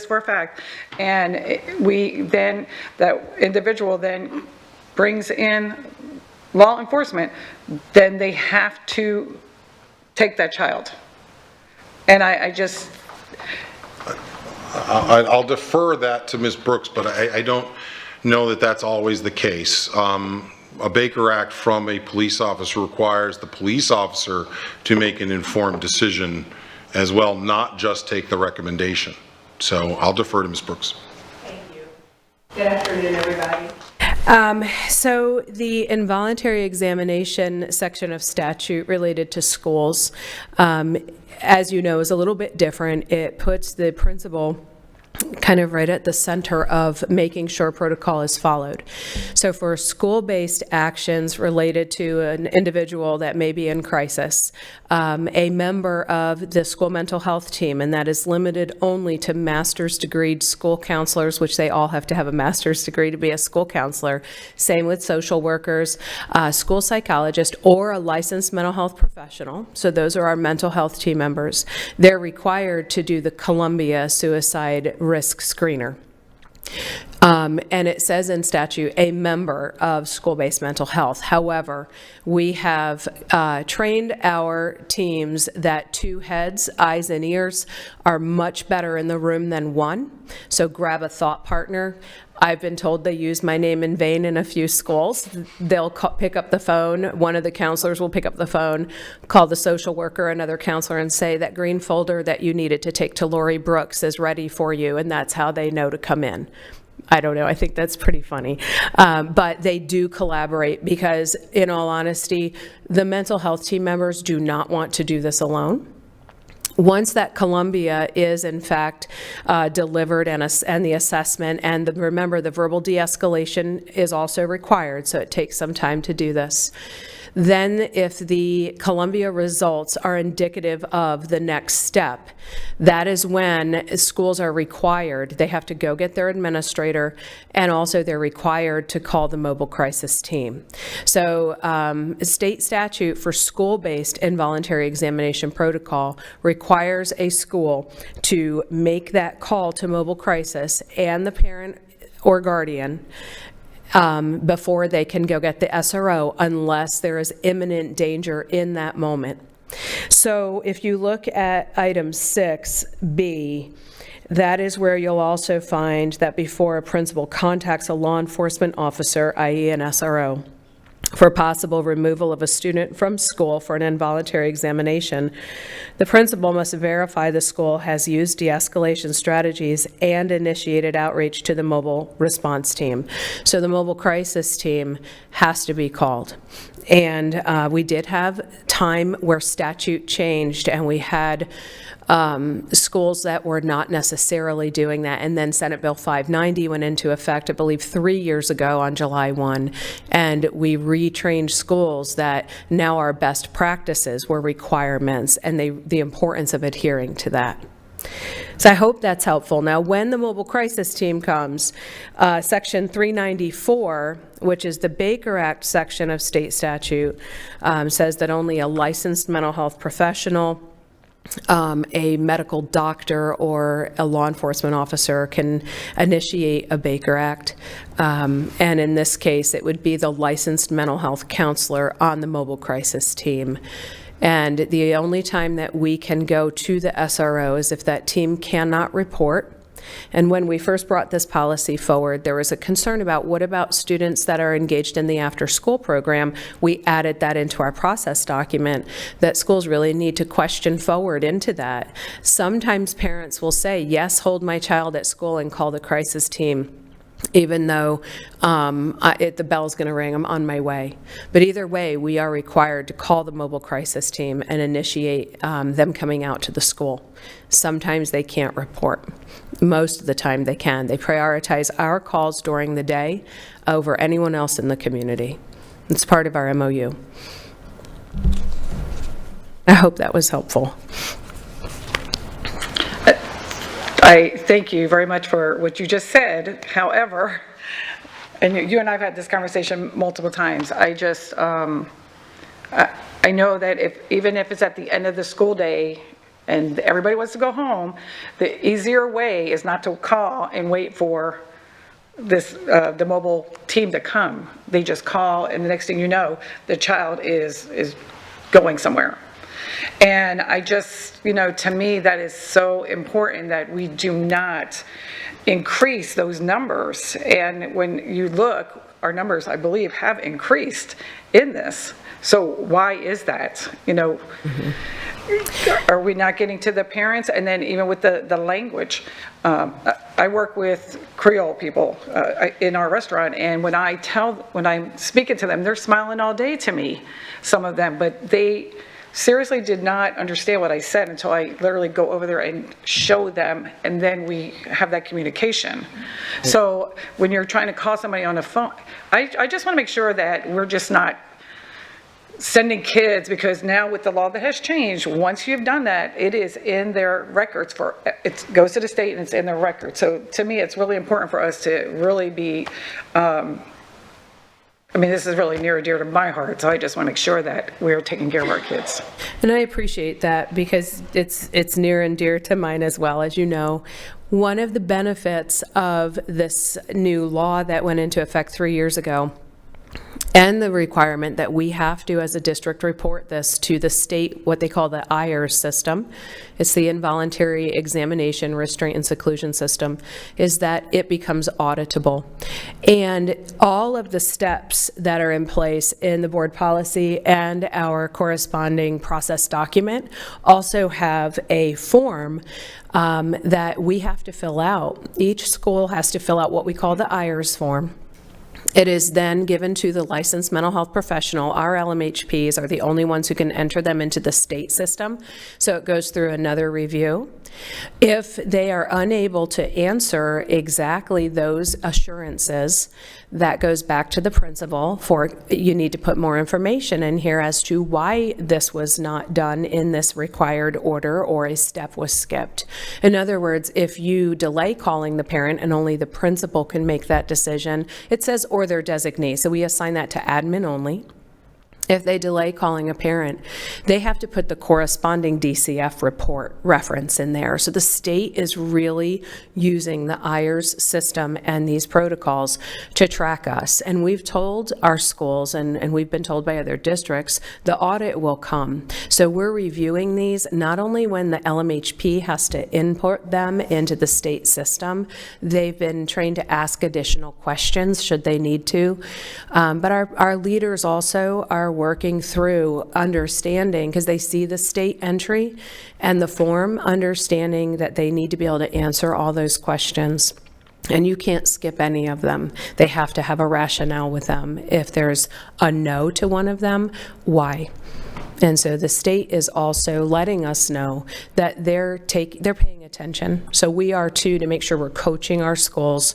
for a fact, and that individual then brings in law enforcement, then they have to take that child. And I'll defer that to Ms. Brooks, but I don't know that that's always the case. A Baker Act from a police officer requires the police officer to make an informed decision as well, not just take the recommendation. So I'll defer to Ms. Brooks. Thank you. Good afternoon, everybody. So the involuntary examination section of statute related to schools, as you know, is a little bit different. It puts the principal kind of right at the center of making sure protocol is followed. So for school-based actions related to an individual that may be in crisis, a member of the school mental health team, and that is limited only to master's degree school counselors, which they all have to have a master's degree to be a school counselor. Same with social workers, school psychologist, or a licensed mental health professional. So those are our mental health team members. They're required to do the Columbia suicide risk screener. And it says in statute, a member of school-based mental health. However, we have trained our teams that 2 heads, eyes and ears, are much better in the room than 1. So grab a thought partner. I've been told they use my name in vain in a few schools. They'll pick up the phone. One of the counselors will pick up the phone, call the social worker, another counselor, and say that green folder that you needed to take to Lori Brooks is ready for you, and that's how they know to come in. I don't know, I think that's pretty funny. But they do collaborate because, in all honesty, the mental health team members do not want to do this alone. Once that Columbia is in fact delivered and the assessment, and remember the verbal de-escalation is also required, so it takes some time to do this. Then if the Columbia results are indicative of the next step, that is when schools are required, they have to go get their administrator, and also they're required to call the mobile crisis team. So state statute for school-based involuntary examination protocol requires a school to make that call to mobile crisis and the parent or guardian before they can go get the SRO, unless there is imminent danger in that moment. So if you look at item 6B, that is where you'll also find that before a principal contacts a law enforcement officer, i.e. an SRO, for possible removal of a student from school for an involuntary examination, the principal must verify the school has used de-escalation strategies and initiated outreach to the mobile response team. So the mobile crisis team has to be called. And we did have time where statute changed, and we had schools that were not necessarily doing that. And then Senate Bill 590 went into effect, I believe, 3 years ago on July 1. And we retrained schools that now our best practices were requirements, and the importance of adhering to that. So I hope that's helpful. Now, when the mobile crisis team comes, Section 394, which is the Baker Act section of state statute, says that only a licensed mental health professional, a medical doctor, or a law enforcement officer can initiate a Baker Act. And in this case, it would be the licensed mental health counselor on the mobile crisis team. And the only time that we can go to the SRO is if that team cannot report. And when we first brought this policy forward, there was a concern about what about students that are engaged in the after-school program. We added that into our process document, that schools really need to question forward into that. Sometimes parents will say, yes, hold my child at school and call the crisis team, even though the bell's going to ring, I'm on my way. But either way, we are required to call the mobile crisis team and initiate them coming out to the school. Sometimes they can't report. Most of the time they can. They prioritize our calls during the day over anyone else in the community. It's part of our MOU. I hope that was helpful. I thank you very much for what you just said. However, and you and I have had this conversation multiple times, I just, I know that even if it's at the end of the school day and everybody wants to go home, the easier way is not to call and wait for the mobile team to come. They just call, and the next thing you know, the child is going somewhere. And I just, to me, that is so important that we do not increase those numbers. And when you look, our numbers, I believe, have increased in this. So why is that? Are we not getting to the parents? And then even with the language, I work with Creole people in our restaurant, and when I'm speaking to them, they're smiling all day to me, some of them, but they seriously did not understand what I said until I literally go over there and show them, and then we have that communication. So when you're trying to call somebody on the phone, I just want to make sure that we're just not sending kids, because now with the law that has changed, once you've done that, it is in their records it goes to the state and it's in their records. So to me, it's really important for us to really be, this is really near and dear to my heart, so I just want to make sure that we're taking care of our kids. And I appreciate that, because it's near and dear to mine as well. As you know, one of the benefits of this new law that went into effect 3 years ago, and the requirement that we have to, as a district, report this to the state, what they call the IRS system, it's the Involuntary Examination Restraint and Seclusion System, is that it becomes auditable. And all of the steps that are in place in the board policy and our corresponding process document also have a form that we have to fill out. Each school has to fill out what we call the IRS form. It is then given to the licensed mental health professional. Our LMHPs are the only ones who can enter them into the state system, so it goes through another review. If they are unable to answer exactly those assurances, that goes back to the principal for, you need to put more information in here as to why this was not done in this required order or a step was skipped. In other words, if you delay calling the parent and only the principal can make that decision, it says or their designee, so we assign that to admin only. If they delay calling a parent, they have to put the corresponding DCF report reference in there. So the state is really using the IRS system and these protocols to track us. And we've told our schools, and we've been told by other districts, the audit will come. So we're reviewing these not only when the LMHP has to input them into the state system, they've been trained to ask additional questions should they need to, but our leaders also are working through understanding, because they see the state entry and the form, understanding that they need to be able to answer all those questions. And you can't skip any of them. They have to have a rationale with them. If there's a no to one of them, why? And so the state is also letting us know that they're paying attention. So we are too, to make sure we're coaching our schools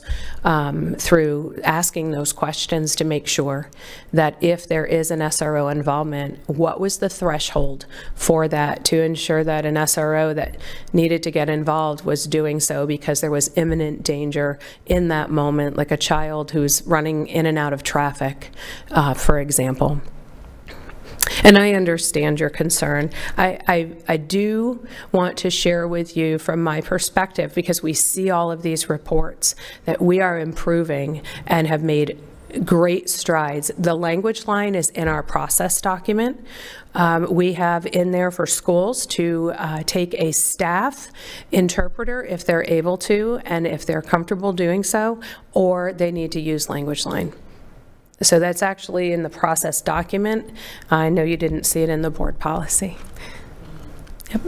through asking those questions to make sure that if there is an SRO involvement, what was the threshold for that, to ensure that an SRO that needed to get involved was doing so because there was imminent danger in that moment, like a child who's running in and out of traffic, for example. And I understand your concern. I do want to share with you from my perspective, because we see all of these reports, that we are improving and have made great strides. The language line is in our process document. We have in there for schools to take a staff interpreter if they're able to, and if they're comfortable doing so, or they need to use language line. So that's actually in the process document. I know you didn't see it in the board policy. Yep.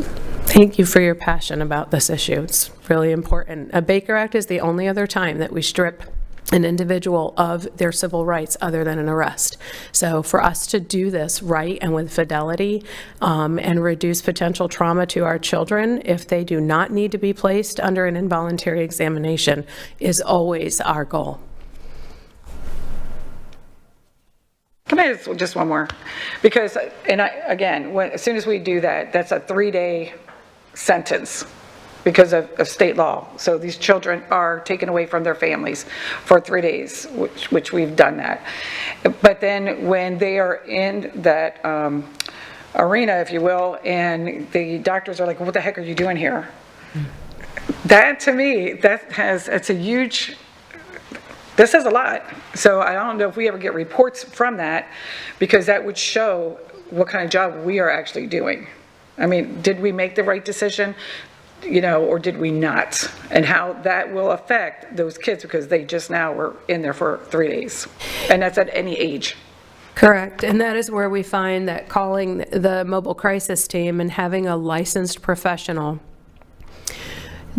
Thank you for your passion about this issue. It's really important. A Baker Act is the only other time that we strip an individual of their civil rights other than an arrest. So for us to do this right and with fidelity and reduce potential trauma to our children if they do not need to be placed under an involuntary examination is always our goal. Can I just one more? Because, again, as soon as we do that, that's a 3-day sentence because of state law. So these children are taken away from their families for 3 days, which we've done that. But then when they are in that arena, if you will, and the doctors are like, what the heck are you doing here? That, to me, it's a huge, this says a lot. So I don't know if we ever get reports from that, because that would show what kind of job we are actually doing. I mean, did we make the right decision, or did we not? And how that will affect those kids, because they just now were in there for 3 days. And that's at any age. Correct, and that is where we find that calling the mobile crisis team and having a licensed professional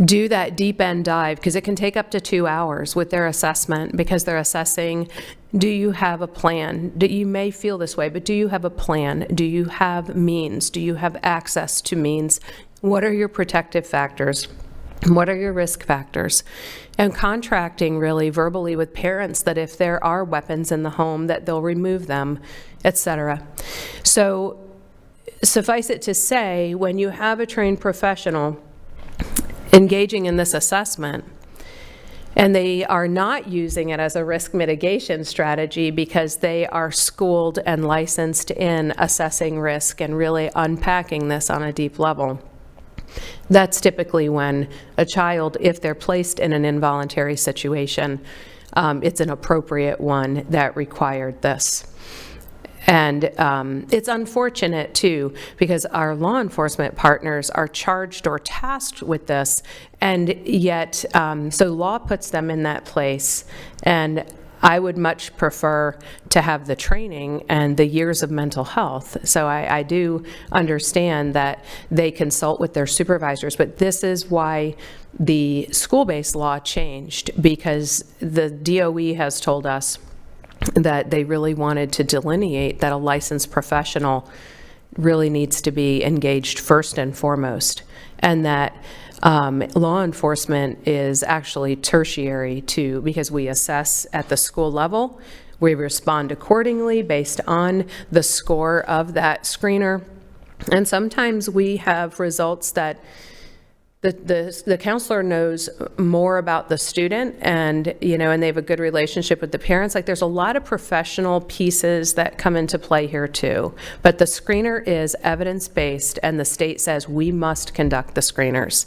do that deep end dive, because it can take up to 2 hours with their assessment, because they're assessing, do you have a plan? You may feel this way, but do you have a plan? Do you have means? Do you have access to means? What are your protective factors? What are your risk factors? And contracting really verbally with parents that if there are weapons in the home, that they'll remove them, etc. So suffice it to say, when you have a trained professional engaging in this assessment, and they are not using it as a risk mitigation strategy because they are schooled and licensed in assessing risk and really unpacking this on a deep level, that's typically when a child, if they're placed in an involuntary situation, it's an appropriate one that required this. And it's unfortunate, too, because our law enforcement partners are charged or tasked with this, and yet, so law puts them in that place, and I would much prefer to have the training and the years of mental health. So I do understand that they consult with their supervisors, but this is why the school-based law changed, because the DOE has told us that they really wanted to delineate that a licensed professional really needs to be engaged first and foremost, and that law enforcement is actually tertiary too, because we assess at the school level, we respond accordingly based on the score of that screener, and sometimes we have results that the counselor knows more about the student, and and they have a good relationship with the parents. Like, there's a lot of professional pieces that come into play here too. But the screener is evidence-based, and the state says we must conduct the screeners.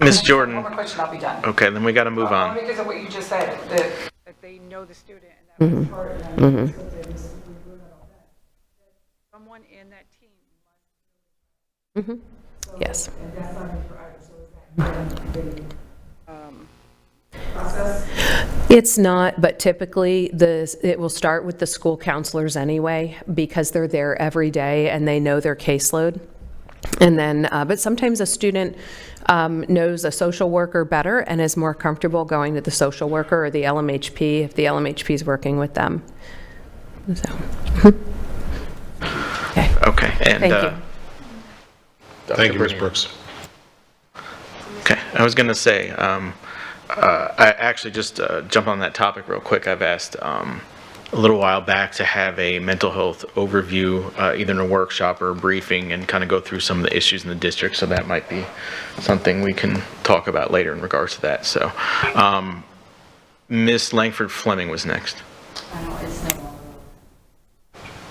Ms. Jordan. One more question, I'll be done. Okay, then we got to move on. Because of what you just said, that they know the student, and that was part of them. Someone in that team. Yes. It's not, but typically it will start with the school counselors anyway, because they're there every day and they know their caseload. And then, but sometimes a student knows a social worker better and is more comfortable going to the social worker or the LMHP if the LMHP is working with them. So. Okay, and Thank you. Thank you, Ms. Brooks. Okay, I was going to say, I actually just jump on that topic real quick. I've asked a little while back to have a mental health overview, either in a workshop or a briefing, and kind of go through some of the issues in the district. So that might be something we can talk about later in regards to that. So, Ms. Langford Fleming was next.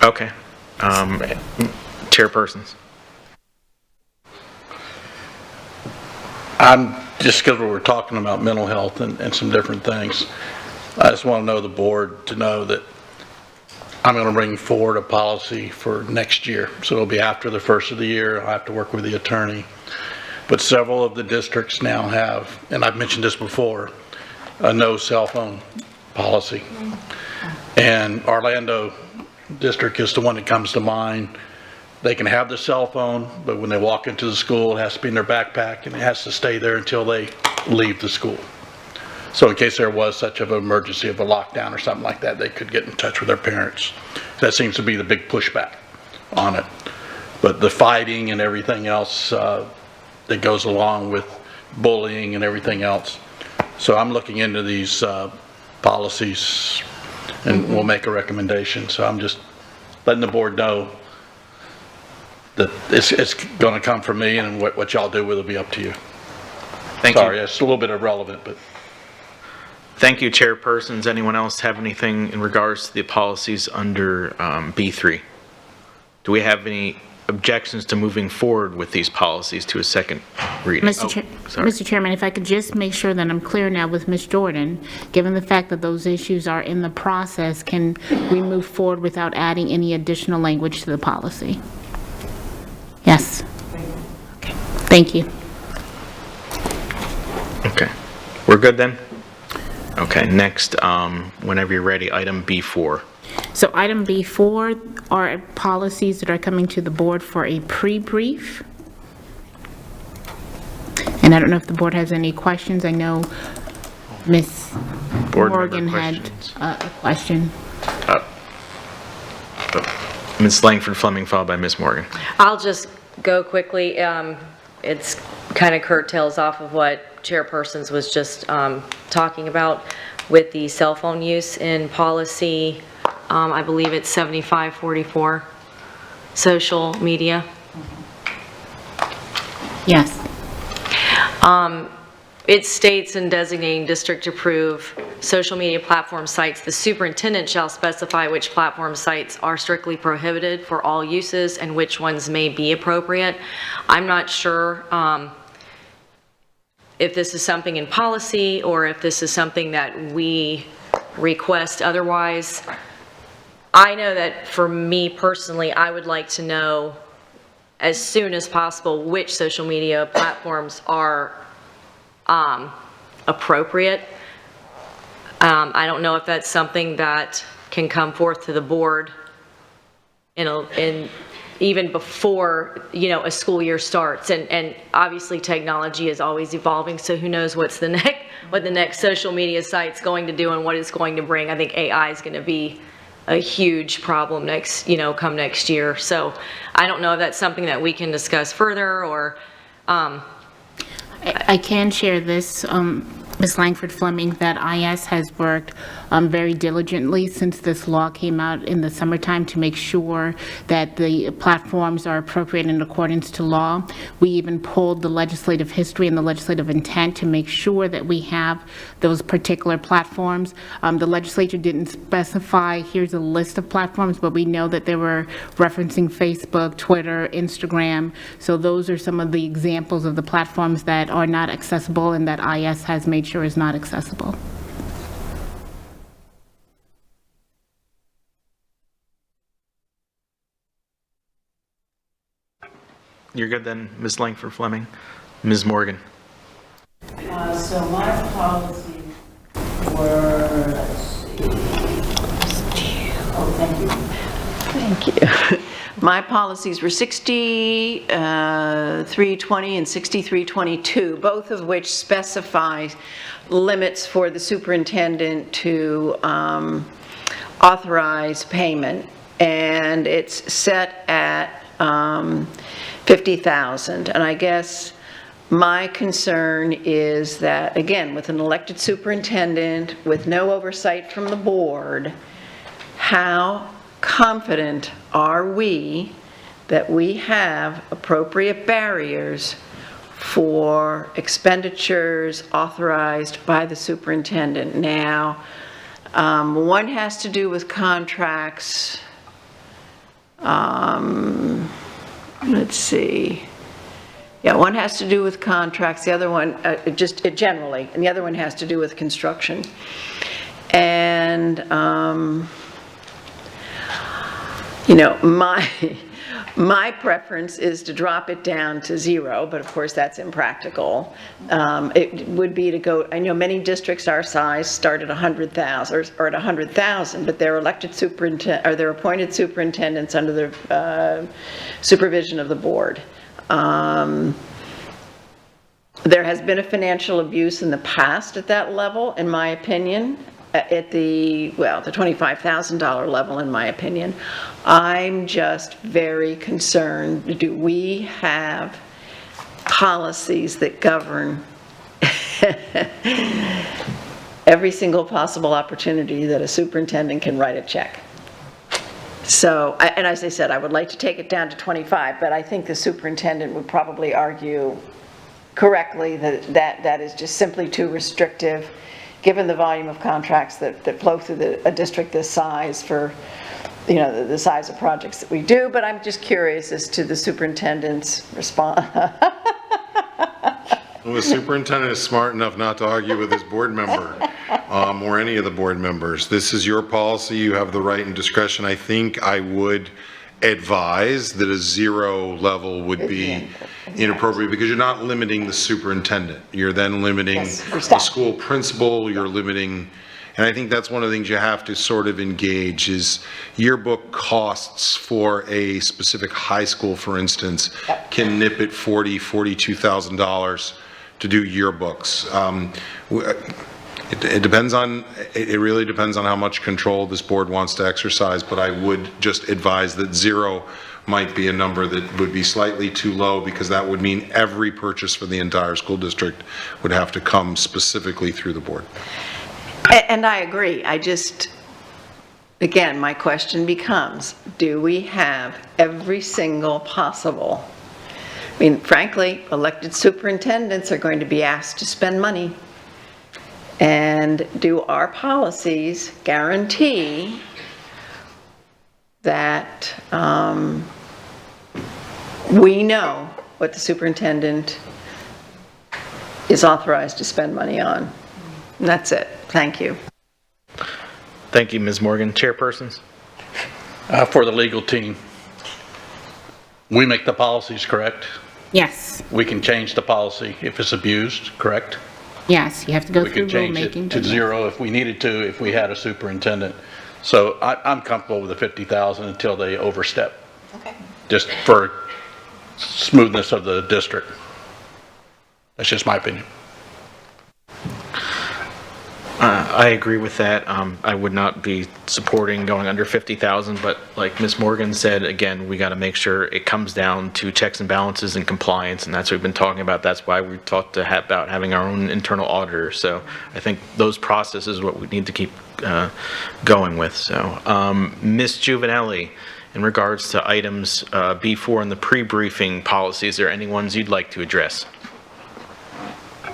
Okay, chairpersons. Just because we were talking about mental health and some different things, I just want to know the board to know that I'm going to bring forward a policy for next year. So it'll be after the first of the year. I'll have to work with the attorney. But several of the districts now have, and I've mentioned this before, a no cell phone policy. And Orlando district is the one that comes to mind. They can have the cell phone, but when they walk into the school, it has to be in their backpack, and it has to stay there until they leave the school. So in case there was such of an emergency of a lockdown or something like that, they could get in touch with their parents. That seems to be the big pushback on it. But the fighting and everything else that goes along with bullying and everything else. So I'm looking into these policies and we'll make a recommendation. So I'm just letting the board know that it's going to come from me, and what y'all do with it will be up to you. Thank you. Sorry, it's a little bit irrelevant, but. Thank you, chairpersons. Anyone else have anything in regards to the policies under B3? Do we have any objections to moving forward with these policies to a second reading? Mr. Sorry. Mr. Chairman, if I could just make sure that I'm clear now with Ms. Jordan, given the fact that those issues are in the process, can we move forward without adding any additional language to the policy? Yes. Okay. Thank you. Okay. We're good then? Okay, next, whenever you're ready, item B4. So item B4 are policies that are coming to the board for a pre-brief. And I don't know if the board has any questions. I know Ms. Board member Morgan had questions. a question. Ms. Langford Fleming, followed by Ms. Morgan. I'll just go quickly. It's kind of curtails off of what Chairpersons was just talking about with the cell phone use in policy. I believe it's 7544, social media. Yes. It states in designating district-approved social media platform sites, the superintendent shall specify which platform sites are strictly prohibited for all uses and which ones may be appropriate. I'm not sure if this is something in policy or if this is something that we request otherwise. I know that for me personally, I would like to know as soon as possible which social media platforms are appropriate. I don't know if that's something that can come forth to the board in even before, you know, a school year starts. And obviously technology is always evolving, so who knows what the next social media site's going to do and what it's going to bring. I think AI is going to be a huge problem come next year. So I don't know if that's something that we can discuss further or I can share this, Ms. Langford Fleming, that IS has worked very diligently since this law came out in the summertime to make sure that the platforms are appropriate in accordance to law. We even pulled the legislative history and the legislative intent to make sure that we have those particular platforms. The legislature didn't specify, here's a list of platforms, but we know that they were referencing Facebook, Twitter, Instagram. So those are some of the examples of the platforms that are not accessible and that IS has made sure is not accessible. You're good then, Ms. Langford Fleming. Ms. Morgan. So my policies were, let's see. Oh, thank you. Thank you. My policies were 6320 and 6322, both of which specify limits for the superintendent to authorize payment, and it's set at 50,000. And I guess my concern is that, again, with an elected superintendent, with no oversight from the board, how confident are we that we have appropriate barriers for expenditures authorized by the superintendent? Now, one has to do with contracts. Let's see. Yeah, one has to do with contracts, the other one, just generally, and the other one has to do with construction. And, you know, my preference is to drop it down to zero, but of course that's impractical. It would be to go, I know many districts our size start at 100,000 or at 100,000, but they're elected superintendent, or they're appointed superintendents under the supervision of the board. There has been a financial abuse in the past at that level, in my opinion, at the $25,000 level, in my opinion. I'm just very concerned. Do we have policies that govern every single possible opportunity that a superintendent can write a check. So, and as I said, I would like to take it down to 25, but I think the superintendent would probably argue correctly that is just simply too restrictive, given the volume of contracts that flow through a district this size for, you know, the size of projects that we do. But I'm just curious as to the superintendent's response. Well, the superintendent is smart enough not to argue with his board member or any of the board members. This is your policy. You have the right and discretion. I think I would advise that a 0 level would be inappropriate because you're not limiting the superintendent. You're then limiting the school principal. You're limiting, and I think that's one of the things you have to sort of engage is yearbook costs for a specific high school, for instance, can nip at $42,000 to do yearbooks. It depends on, it really depends on how much control this board wants to exercise, but I would just advise that 0 might be a number that would be slightly too low because that would mean every purchase for the entire school district would have to come specifically through the board. And I agree. I just, again, my question becomes, do we have every single possible? I mean, frankly, elected superintendents are going to be asked to spend money. And do our policies guarantee that we know what the superintendent is authorized to spend money on? And that's it. Thank you. Thank you, Ms. Morgan. Chairpersons? For the legal team, we make the policies, correct? Yes, We can change the policy if it's abused, correct? yes, you have to go We through could change it rulemaking. to 0 if we needed to, if we had a superintendent. So I'm comfortable with the 50,000 until they overstep. Okay. Just for smoothness of the district. That's just my opinion. I agree with that. I would not be supporting going under 50,000, but like Ms. Morgan said, again, we got to make sure it comes down to checks and balances and compliance, and that's what we've been talking about. That's why we talked about having our own internal auditor. So I think those processes are what we need to keep going with. So, Ms. Juvenelli, in regards to items B4 in the pre-briefing policy, is there any ones you'd like to address?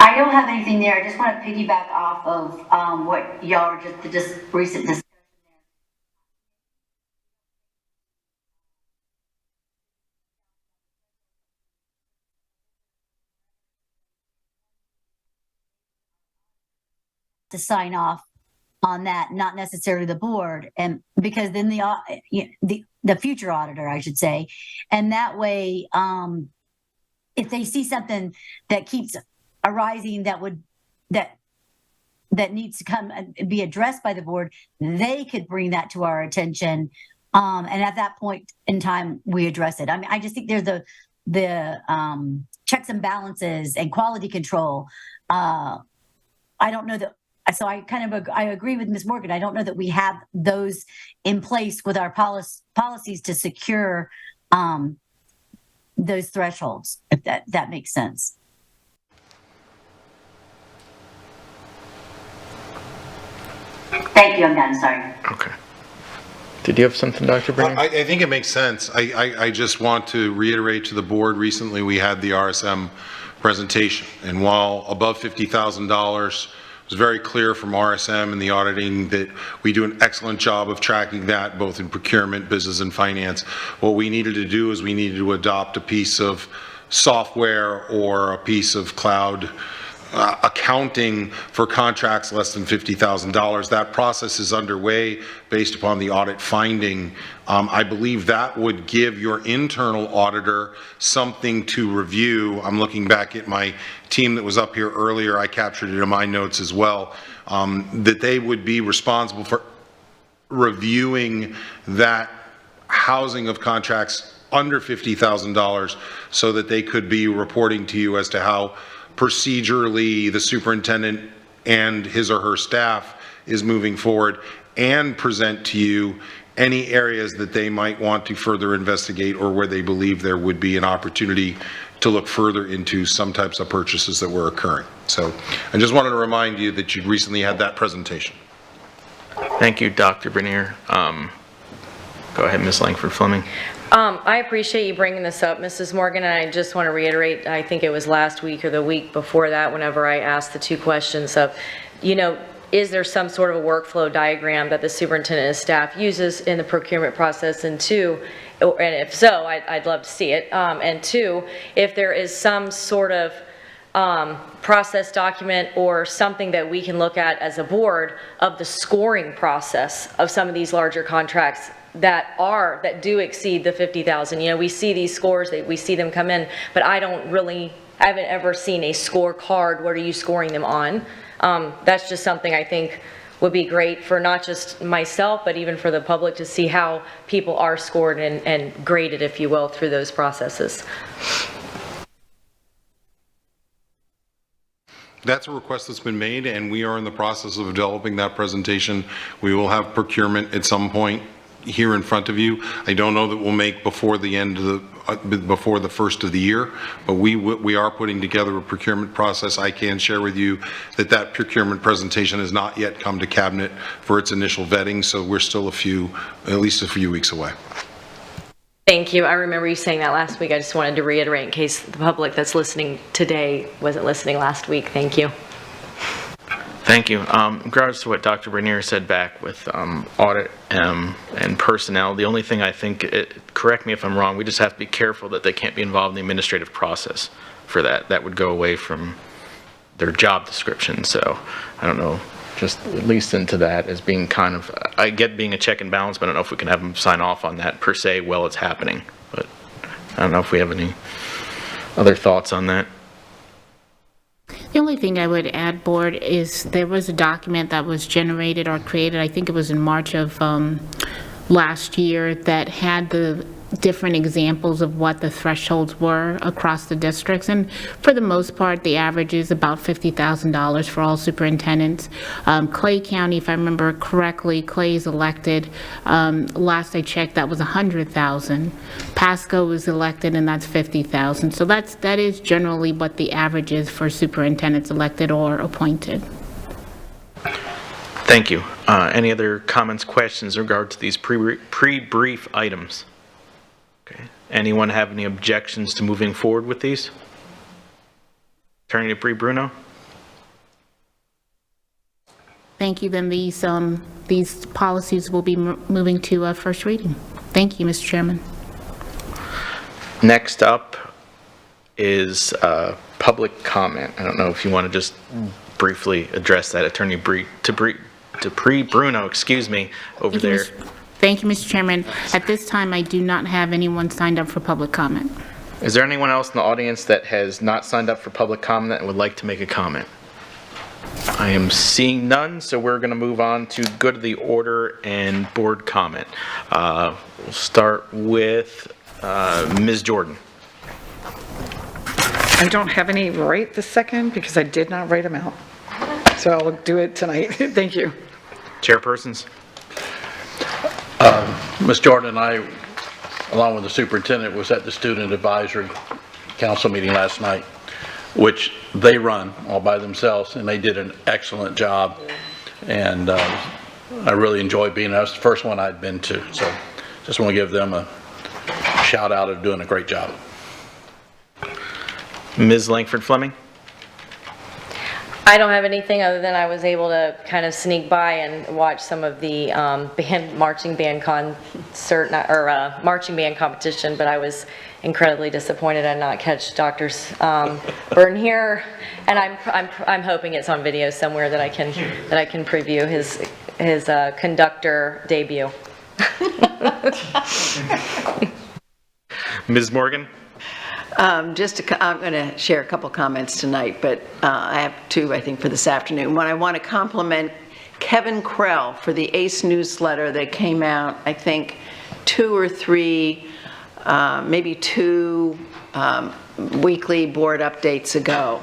I don't have anything there. I just want to piggyback off of what y'all are just recent discussion there. To sign off on that, not necessarily the board, and because then the future auditor, I should say, and that way, if they see something that keeps arising that needs to come and be addressed by the board, they could bring that to our attention, and at that point in time we address it. I mean, I just think there's the checks and balances and quality control. I don't know that. So I agree with Ms. Morgan. I don't know that we have those in place with our policies to secure those thresholds, if that makes sense. Thank you, I'm done, sorry. Okay. Did you have something, Dr. Brennan? I think it makes sense. I just want to reiterate to the board, recently we had the RSM presentation, and while above $50,000, it was very clear from RSM and the auditing that we do an excellent job of tracking that, both in procurement, business, and finance. What we needed to do is we needed to adopt a piece of software or a piece of cloud accounting for contracts less than $50,000. That process is underway based upon the audit finding. I believe that would give your internal auditor something to review. I'm looking back at my team that was up here earlier. I captured it in my notes as well, that they would be responsible for reviewing that housing of contracts under $50,000 so that they could be reporting to you as to how procedurally the superintendent and his or her staff is moving forward, and present to you any areas that they might want to further investigate or where they believe there would be an opportunity to look further into some types of purchases that were occurring. So I just wanted to remind you that you recently had that presentation. Thank you, Dr. Bernier. Go ahead, Ms. Langford Fleming. I appreciate you bringing this up, Mrs. Morgan, and I just want to reiterate, I think it was last week or the week before that, whenever I asked the two questions of, is there some sort of a workflow diagram that the superintendent and staff uses in the procurement process? And two, and if so, I'd love to see it. And two, if there is some sort of process document or something that we can look at as a board of the scoring process of some of these larger contracts that do exceed the 50,000. We see these scores, we see them come in, but I haven't ever seen a scorecard. What are you scoring them on? That's just something I think would be great for not just myself, but even for the public to see how people are scored and graded, if you will, through those processes. That's a request that's been made, and we are in the process of developing that presentation. We will have procurement at some point here in front of you. I don't know that we'll make before the end of before the first of the year, but we are putting together a procurement process. I can share with you that procurement presentation has not yet come to cabinet for its initial vetting, so we're still at least a few weeks away. Thank you. I remember you saying that last week. I just wanted to reiterate in case the public that's listening today wasn't listening last week. Thank you. Thank you. In regards to what Dr. Bernier said back with audit and personnel, the only thing I think, correct me if I'm wrong, we just have to be careful that they can't be involved in the administrative process for that. That would go away from their job description. So I don't know, just at least into that as being kind of, I get being a check and balance, but I don't know if we can have them sign off on that per se while it's happening. But I don't know if we have any other thoughts on that. The only thing I would add, Board, is there was a document that was generated or created, I think it was in March of last year, that had the different examples of what the thresholds were across the districts. And for the most part, the average is about $50,000 for all superintendents. Clay County, if I remember correctly, Clay is elected. Last I checked, that was $100,000. Pasco was elected, and that's $50,000. So that is generally what the average is for superintendents elected or appointed. Thank you. Any other comments, questions in regard to these pre-brief items? Okay. Anyone have any objections to moving forward with these? Attorney Bree Bruno? Thank you. Then these policies will be moving to first reading. Thank you, Mr. Chairman. Next up is public comment. I don't know if you want to just briefly address that. Attorney Bree Bruno, excuse me, over there. Thank you, Mr. Chairman. At this time, I do not have anyone signed up for public comment. Is there anyone else in the audience that has not signed up for public comment and would like to make a comment? I am seeing none, so we're going to move on to good of the order and board comment. We'll start with Ms. Jordan. I don't have any right this second because I did not write them out. So I'll do it tonight. Thank you. Chairpersons? Ms. Jordan and I, along with the superintendent, was at the Student Advisory Council meeting last night, which they run all by themselves, and they did an excellent job. And I really enjoyed being there. That was the first one I'd been to. So just want to give them a shout out of doing a great job. Ms. Langford Fleming? I don't have anything other than I was able to kind of sneak by and watch some of the marching band concert or marching band competition, but I was incredibly disappointed I did not catch Dr. Bernier, and I'm hoping it's on video somewhere that I can preview his conductor debut. Ms. Morgan? I'm going to share a couple comments tonight, but I have two, I think, for this afternoon. One, I want to compliment Kevin Krell for the ACE newsletter that came out, I think, 2 or 3, maybe 2 weekly board updates ago.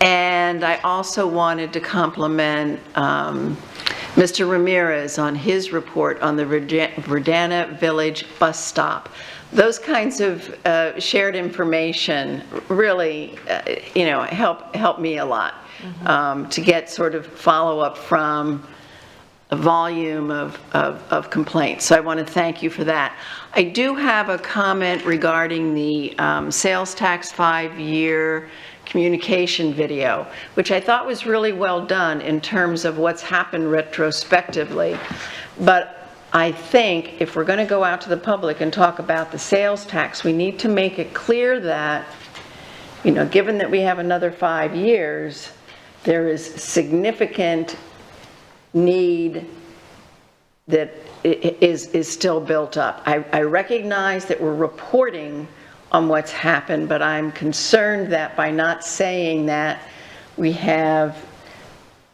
And I also wanted to compliment Mr. Ramirez on his report on the Verdana Village bus stop. Those kinds of shared information really, help me a lot to get sort of follow-up from a volume of complaints. So I want to thank you for that. I do have a comment regarding the sales tax 5-year communication video, which I thought was really well done in terms of what's happened retrospectively. But I think if we're going to go out to the public and talk about the sales tax, we need to make it clear that, given that we have another 5 years, there is significant need that is still built up. I recognize that we're reporting on what's happened, but I'm concerned that by not saying that, we have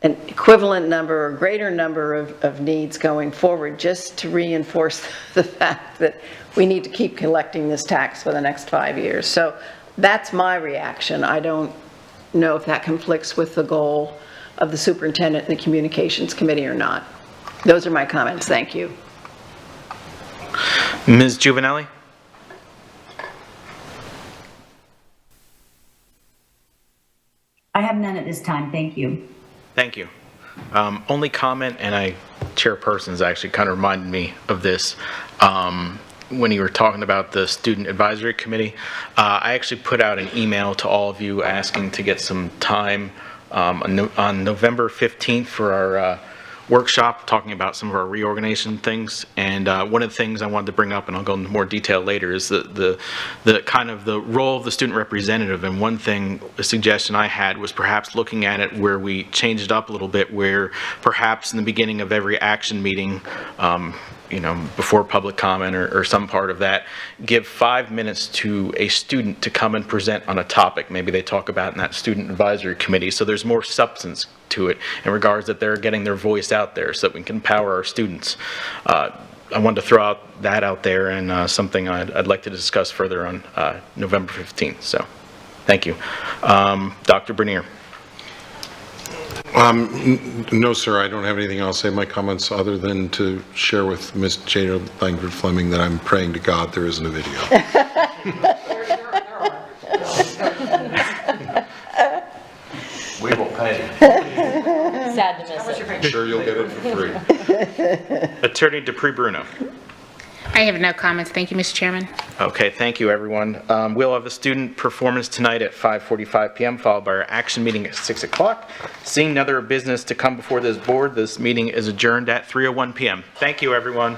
an equivalent number or greater number of needs going forward, just to reinforce the fact that we need to keep collecting this tax for the next 5 years. So that's my reaction. I don't know if that conflicts with the goal of the superintendent and the communications committee or not. Those are my comments. Thank you. Ms. Juvenelli? I have none at this time. Thank you. Thank you. Only comment, and chairperson's actually kind of reminded me of this. When you were talking about the Student Advisory Committee, I actually put out an email to all of you asking to get some time on November 15th for our workshop, talking about some of our reorganization things. And one of the things I wanted to bring up, and I'll go into more detail later, is the kind of the role of the student representative. And one thing, a suggestion I had was perhaps looking at it where we changed it up a little bit, where perhaps in the beginning of every action meeting, before public comment or some part of that, give 5 minutes to a student to come and present on a topic. Maybe they talk about in that student advisory committee. So there's more substance to it in regards that they're getting their voice out there so that we can empower our students. I wanted to throw that out there, and something I'd like to discuss further on November 15th. So thank you. Dr. Bernier. No, sir, I don't have anything else to say. My comments other than to share with Ms. Jada Langford Fleming that I'm praying to God there isn't a video. We will pay. Sad to miss it. I'm sure you'll get it for free. Attorney Dupree Bruno. I have no comments. Thank you, Mr. Chairman. Okay, thank you, everyone. We'll have a student performance tonight at 5:45 p.m., followed by our action meeting at 6 o'clock. Seeing no other business to come before this board, this meeting is adjourned at 3:01 p.m. Thank you, everyone.